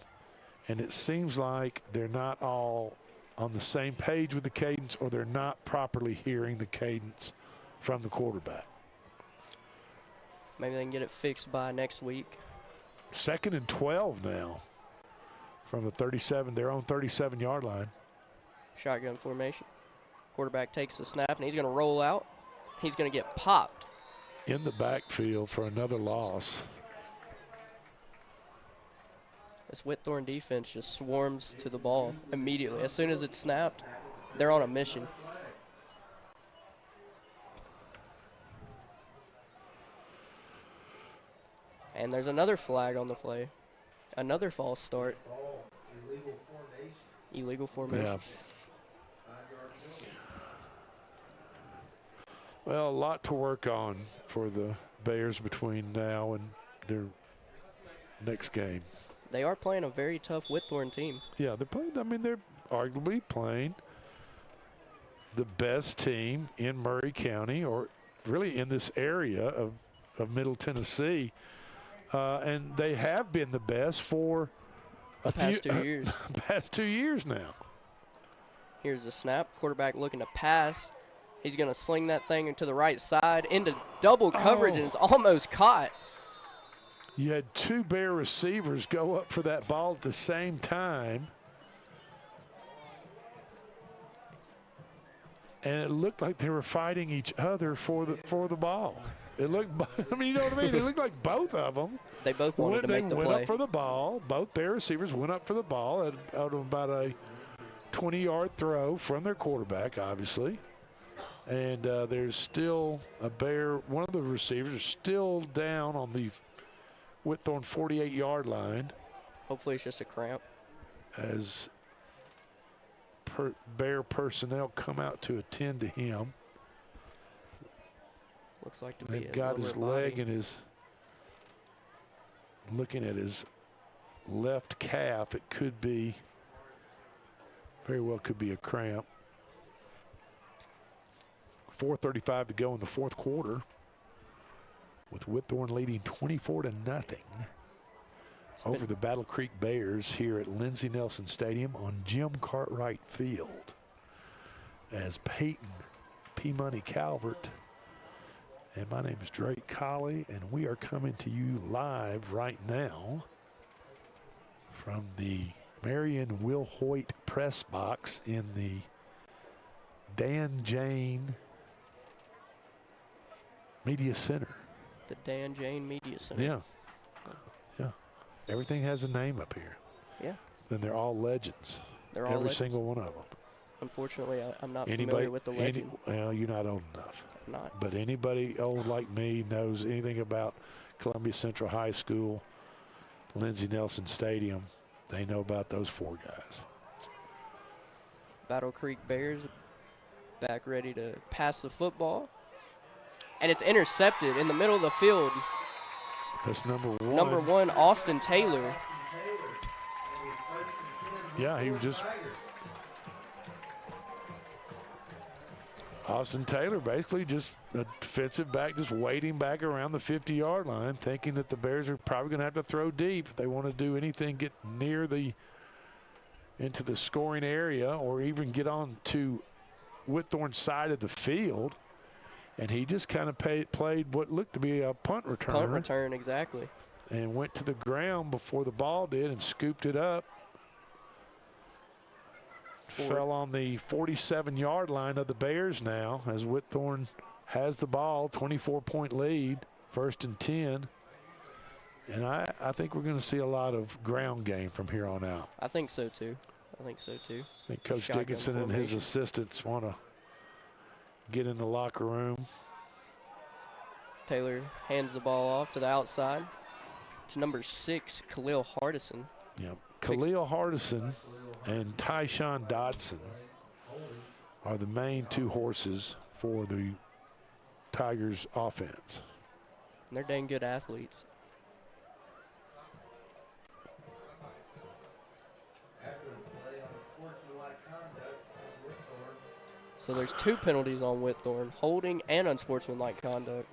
and it seems like they're not all on the same page with the cadence, or they're not properly hearing the cadence from the quarterback. Maybe they can get it fixed by next week. 2nd and 12 now from the 37, their own 37-yard line. Shotgun formation. Quarterback takes the snap, and he's going to roll out. He's going to get popped. In the backfield for another loss. This Whitthorne defense just swarms to the ball immediately. As soon as it's snapped, they're on a mission. And there's another flag on the play. Another false start. Illegal formation. Yeah. Well, a lot to work on for the Bears between now and their next game. They are playing a very tough Whitthorne team. Yeah, they're playing. I mean, they're arguably playing the best team in Murray County, or really in this area of Middle Tennessee. And they have been the best for the past 2 years. Past 2 years now. Here's the snap. Quarterback looking to pass. He's going to sling that thing to the right side into double coverage, and it's almost caught. You had 2 Bear receivers go up for that ball at the same time. And it looked like they were fighting each other for the ball. It looked, I mean, you know what I mean? It looked like both of them. They both wanted to make the went play. up for the ball. Both Bear receivers went up for the ball out of about a 20-yard throw from their quarterback, obviously. And there's still a Bear. One of the receivers is still down on the Whitthorne 48-yard line. Hopefully it's just a cramp. As Bear personnel come out to attend to him. Looks like to be They've got his leg and his, looking at his left calf, it could be, very well could be a cramp. 4:35 to go in the fourth quarter, with Whitthorne leading 24-0 over the Battle Creek Bears here at Lindsey Nelson Stadium on Jim Cartwright Field. As Peyton P. Money Calvert and my name is Drake Colley, and we are coming to you live right now from the Marion Will Hoyt press box in the Dan Jane Media Center. The Dan Jane Media Center. Yeah. Yeah. Everything has a name up here. Yeah. And they're all legends. They're all Every legends. single one of them. Unfortunately, I'm not familiar with the legend. Well, you're not old enough. I'm not. But anybody old like me knows anything about Columbia Central High School, Lindsey Nelson Stadium. They know about those 4 guys. Battle Creek Bears back ready to pass the football. And it's intercepted in the middle of the field. That's number 1. Number 1, Austin Taylor. Yeah, he was just... Austin Taylor basically just a defensive back, just waiting back around the 50-yard line, thinking that the Bears are probably going to have to throw deep if they want to do anything, get near into the scoring area, or even get on to Whitthorne's side of the field. And he just kind of played what looked to be a punt return. Punt return, exactly. And went to the ground before the ball did and scooped it up. Fell on the 47-yard line of the Bears now, as Whitthorne has the ball, 24-point lead, 1st and 10. And I think we're going to see a lot of ground game from here on out. I think so, too. I think Coach Shotgun Dickinson and his assistants want to get in the locker room. Taylor hands the ball off to the outside to number 6, Khalil Hardison. Yep. Khalil Hardison and Tyshawn Dodson are the main 2 horses for the Tigers offense. And they're dang good athletes. So there's 2 penalties on Whitthorne, holding and unsportsmanlike conduct.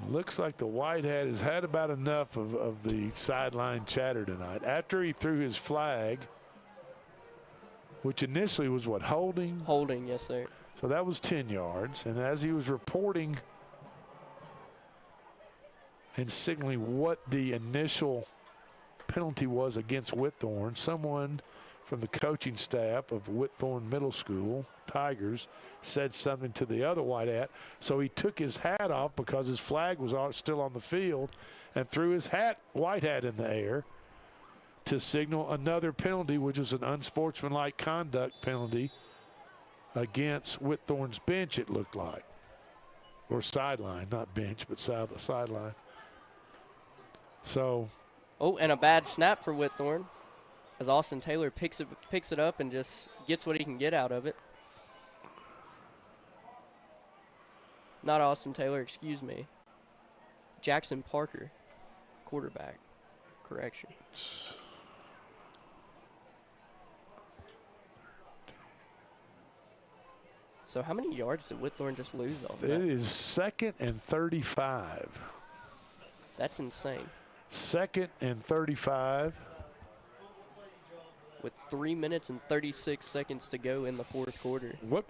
Looks like the white hat has had about enough of the sideline chatter tonight. After he threw his flag, which initially was what, holding? Holding, yes, sir. So that was 10 yards. And as he was reporting and signaling what the initial penalty was against Whitthorne, someone from the coaching staff of Whitthorne Middle School Tigers said something to the other white hat. So he took his hat off because his flag was still on the field and threw his white hat in the air to signal another penalty, which is an unsportsmanlike conduct penalty against Whitthorne's bench, it looked like. Or sideline, not bench, but sideline. So. Oh, and a bad snap for Whitthorne as Austin Taylor picks it up and just gets what he can get out of it. Not Austin Taylor, excuse me. Jackson Parker, quarterback. Correction. So how many yards did Whitthorne just lose off that? It is 2nd and 35. That's insane. 2nd and 35. With 3 minutes and 36 seconds to go in the fourth quarter. What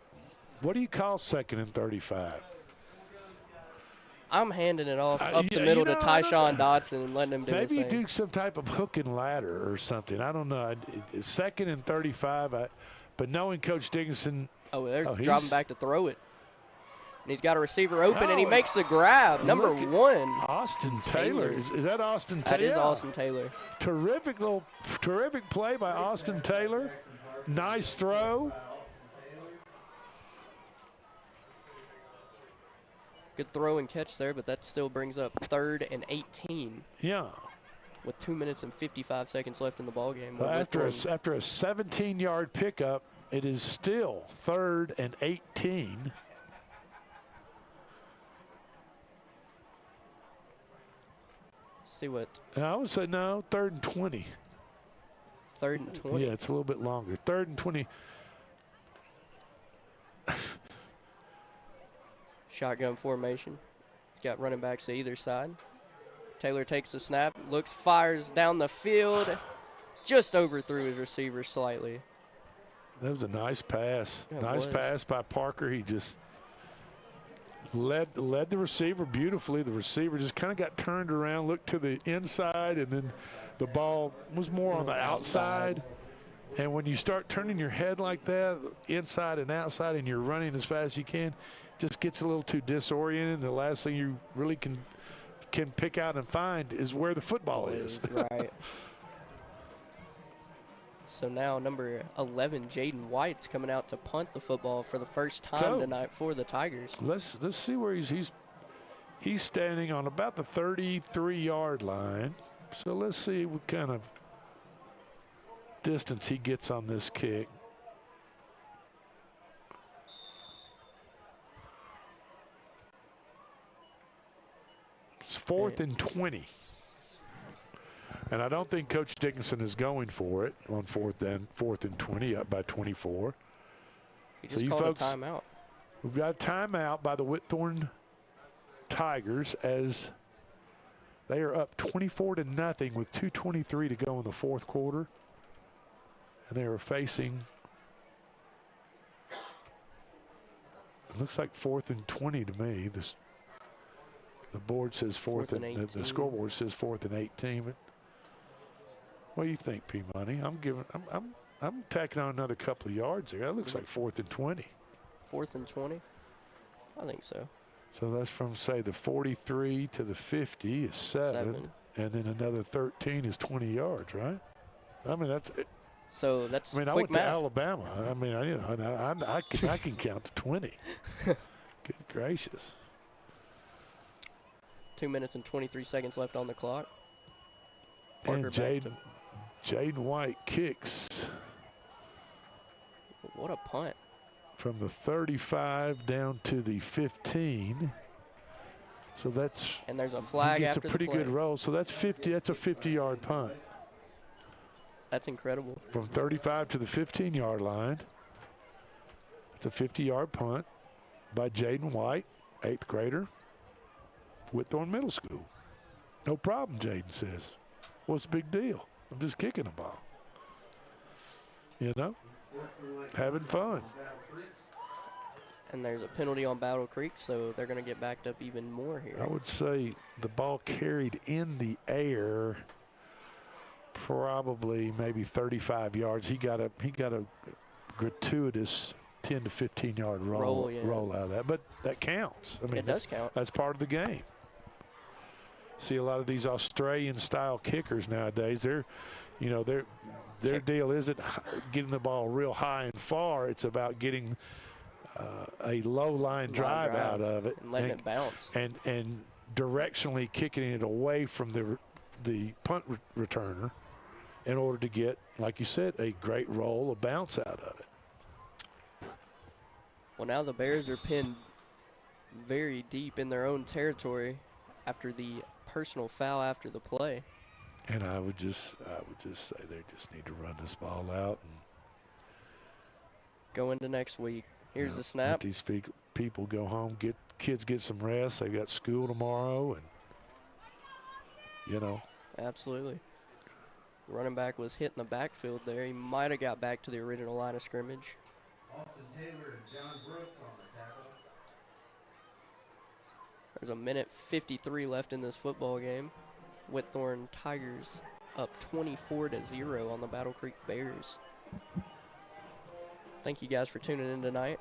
do you call 2nd and 35? I'm handing it off up the middle to Tyshawn Dodson and letting him do his thing. Maybe do some type of hook and ladder or something. I don't know. 2nd and 35. But knowing Coach Dickinson. Oh, they're dropping back to throw it. And he's got a receiver open, and he makes the grab. Number 1. Austin Taylor. Is that Austin Taylor? That is Austin Taylor. Terrific play by Austin Taylor. Nice throw. Good throw and catch there, but that still brings up 3rd and 18. Yeah. With 2 minutes and 55 seconds left in the ballgame. Well, after a 17-yard pickup, it is still 3rd and 18. See what? I would say no, 3rd and 20. 3rd and 20. Yeah, it's a little bit longer. 3rd and 20. Shotgun formation. He's got running backs to either side. Taylor takes the snap, fires down the field, just overthrew his receiver slightly. That was a nice pass. Yeah, nice pass by Parker. He just led the receiver beautifully. The receiver just kind of got turned around, looked to the inside, and then the ball was more on the outside. And when you start turning your head like that, inside and outside, and you're running as fast as you can, just gets a little too disoriented. The last thing you really can pick out and find is where the football is. Right. So now number 11, Jaden White's coming out to punt the football for the first time tonight for the Tigers. Let's see where he's standing on about the 33-yard line. So let's see what kind of distance he gets on this kick. It's 4th and 20. And I don't think Coach Dickinson is going for it on 4th and 20, up by 24. He just called a timeout. We've got a timeout by the Whitthorne Tigers as they are up 24-0 with 2:23 to go in the fourth quarter. And they are facing, it looks like 4th and 20 to me. The board says 4th and 18. The scoreboard says 4th and 18. But what do you think, P Money? I'm tacking on another couple of yards there. That looks like 4th and 20. 4th and 20? I think so. So that's from, say, the 43 to the 50 is 7. And then another 13 is 20 yards, right? I mean, that's it. So that's I went to Alabama. I mean, I can count to 20. Good gracious. 2 minutes and 23 seconds left on the clock. And Jaden White kicks. What a punt. From the 35 down to the 15. So that's. And there's a flag after the play. It's a pretty good roll. So that's 50. That's a 50-yard punt. That's incredible. From 35 to the 15-yard line. It's a 50-yard punt by Jaden White, 8th grader. Whitthorne Middle School. No problem, Jaden says. What's the big deal? I'm just kicking the ball. You know, having fun. And there's a penalty on Battle Creek, so they're going to get backed up even more here. I would say the ball carried in the air probably maybe 35 yards. He got a gratuitous 10 to 15 yard roll out of that, but that counts. I mean, it does count. That's part of the game. See a lot of these Australian style kickers nowadays. Their deal isn't getting the ball real high and far. It's about getting a low line drive out of it and letting it bounce and directionally kicking it away from the punt returner in order to get, like you said, a great roll, a bounce out of it. Well, now the Bears are pinned very deep in their own territory after the personal foul after the play. And I would just say they just need to run this ball out and go into next week. Here's the snap. Let these people go home, kids get some rest. They've got school tomorrow, and Absolutely. The running back was hit in the backfield there. He might have got back to the original line of scrimmage. Austin Taylor and John Brooks on the tackle. There's a minute 53 left in this football game. Whitthorne Tigers up 24-0 on the Battle Creek Bears. Thank you guys for tuning in tonight.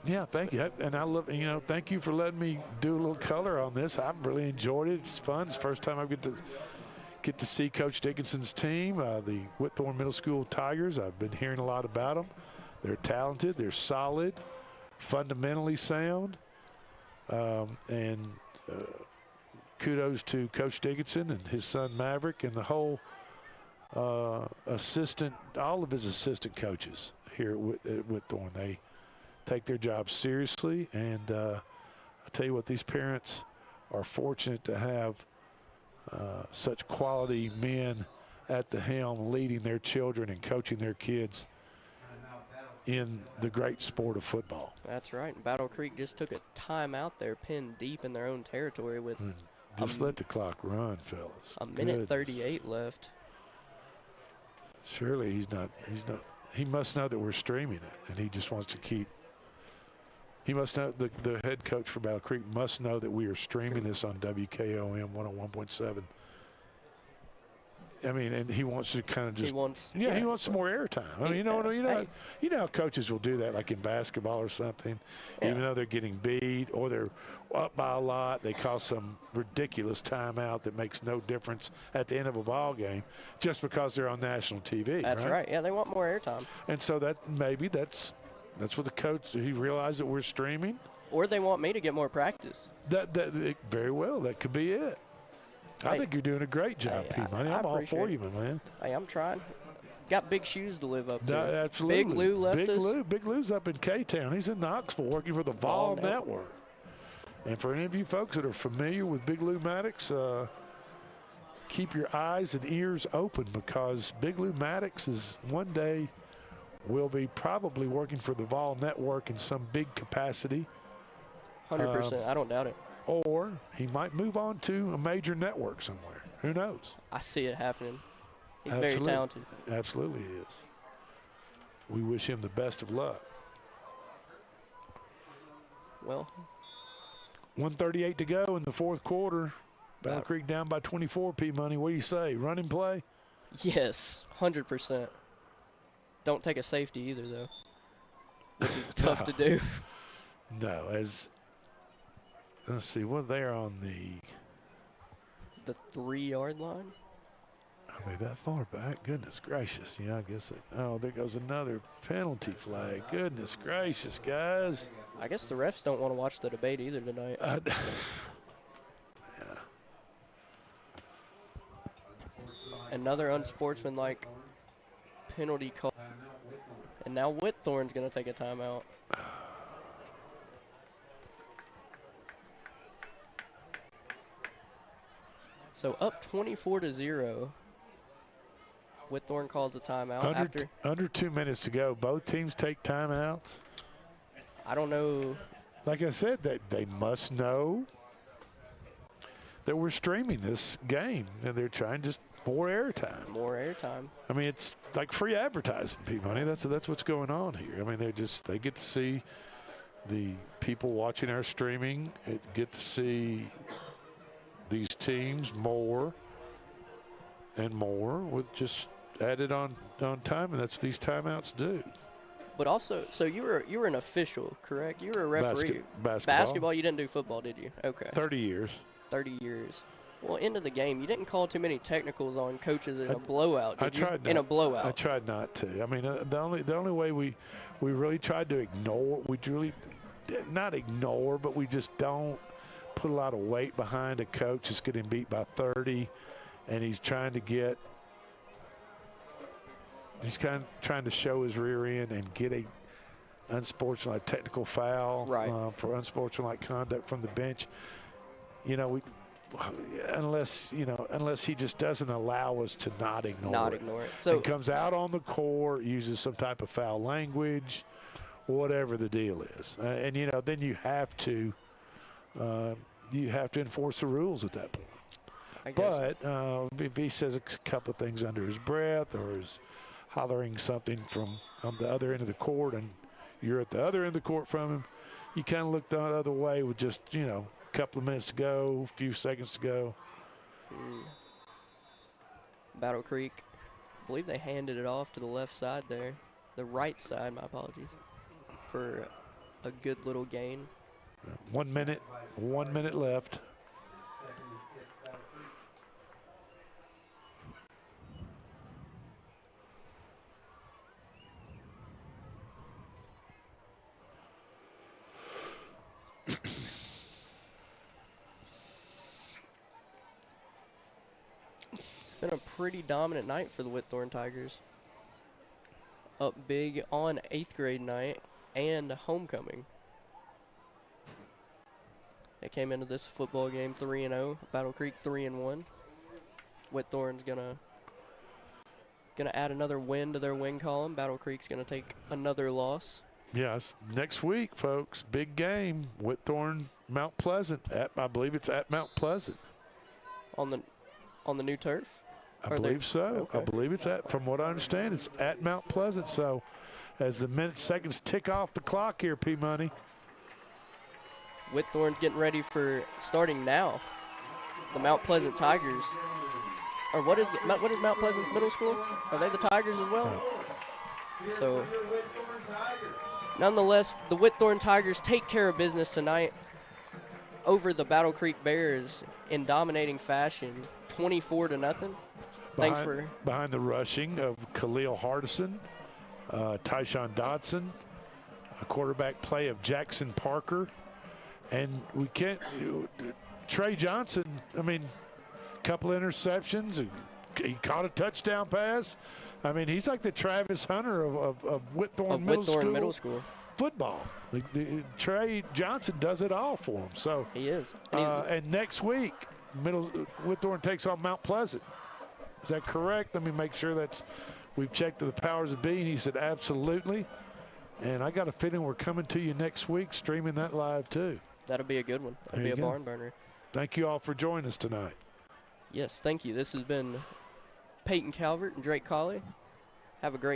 Yeah, thank you. And I love, thank you for letting me do a little color on this. I've really enjoyed it. It's fun. It's the first time I get to see Coach Dickinson's team, the Whitthorne Middle School Tigers. I've been hearing a lot about them. They're talented. They're solid, fundamentally sound. And kudos to Coach Dickinson and his son Maverick and the whole all of his assistant coaches here at Whitthorne. They take their job seriously, and I tell you what, these parents are fortunate to have such quality men at the helm leading their children and coaching their kids in the great sport of football. That's right. Battle Creek just took a timeout there, pinned deep in their own territory with just let the clock run, fellas. A minute 38 left. Surely he must know that we're streaming it, and he just wants to keep. He must know, the head coach for Battle Creek must know that we are streaming this on WKOM 101.7. I mean, and he wants to kind of just. He wants some more airtime. I mean, you know how coaches will do that, like in basketball or something. Yeah. Even though they're getting beat or they're up by a lot, they call some ridiculous timeout that makes no difference at the end of a ball game, just because they're on national TV. That's right. Yeah, they want more airtime. And so that's what the coach. He realized that we're streaming. Or they want me to get more practice. That very well. That could be it. I think you're doing a great job, P-Money. I'm all for you, my man. Hey, I'm trying. Got big shoes to live up to. Absolutely. Big Lou left us. Big Lou's up in K-Town. He's in Knoxville working for the Vol Network. And for any of you folks that are familiar with Big Lou Maddox, keep your eyes and ears open, because Big Lou Maddox is one day will be probably working for the Vol Network in some big capacity. 100%. I don't doubt it. Or he might move on to a major network somewhere. Who knows? I see it happening. He's very talented. Absolutely he is. We wish him the best of luck. Well, 1:38 to go in the fourth quarter. Battle Creek down by 24, P-Money. What do you say? Running play? Yes, 100%. Don't take a safety either, though, which is tough to do. No, let's see, what they're on the 3-yard line. Are they that far back? Goodness gracious. Yeah, I guess. There goes another penalty flag. Goodness gracious, guys. I guess the refs don't want to watch the debate either tonight. Yeah. Another unsportsmanlike penalty call. And now Whitthorne's going to take a timeout. So up 24-0. Whitthorne calls a timeout under 2 minutes to go. Both teams take timeouts. I don't know. Like I said, they must know that we're streaming this game, and they're trying just more airtime. More airtime. I mean, it's like free advertising, P-Money. That's what's going on here. I mean, they get to see the people watching our streaming, get to see these teams more and more with just added on time, and that's what these timeouts do. But also, so you were an official, correct? You were a referee. Basketball. You didn't do football, did you? Okay. 30 years. 30 years. Well, into the game, you didn't call too many technicals on coaches in a blowout, did you? Tried not, in a blowout. I tried not to. I mean, the only way we really tried to ignore, we really not ignore, but we just don't put a lot of weight behind a coach that's getting beat by 30, and he's trying to get. He's kind of trying to show his rear end and get a unsportsmanlike technical foul for unsportsmanlike conduct from the bench. You know, unless he just doesn't allow us to not ignore it. So it comes out on the court, uses some type of foul language, whatever the deal is, and then you have to enforce the rules at that point. But if he says a couple of things under his breath or is hollering something from on the other end of the court and you're at the other end of the court from him, you kind of look the other way with just, a couple of minutes to go, a few seconds to go. Battle Creek, I believe they handed it off to the left side there. The right side, my apologies, for a good little gain. 1 minute left. Been a pretty dominant night for the Whitthorne Tigers. Up big on 8th grade night and homecoming. They came into this football game 3-0. Battle Creek 3-1. Whitthorne's gonna add another win to their win column. Battle Creek's gonna take another loss. Yes, next week, folks. Big game. Whitthorne, Mount Pleasant. I believe it's at Mount Pleasant. On the new turf? I believe so. Okay. I believe it's from what I understand, it's at Mount Pleasant. So as the minutes, seconds tick off the clock here, P-Money. Whitthorne's getting ready for starting now. The Mount Pleasant Tigers. Or what is Mount Pleasant's middle school? Are they the Tigers as well? Yeah. So nonetheless, the Whitthorne Tigers take care of business tonight over the Battle Creek Bears in dominating fashion, 24-0. Behind the rushing of Khalil Hardison, Tyshawn Dodson, a quarterback play of Jackson Parker, and Trey Johnson, I mean, a couple interceptions, he caught a touchdown pass. I mean, he's like the Travis Hunter of Whitthorne Middle School football. Trey Johnson does it all for him. So he is. And next week, Whitthorne takes on Mount Pleasant. Is that correct? Let me make sure we've checked with the powers that be. And he said absolutely. And I got a feeling we're coming to you next week, streaming that live too. That'll be a good one. That'll be a barn burner. Thank you all for joining us tonight. Yes, thank you. This has been Peyton Calvert and Drake Colley. Have a great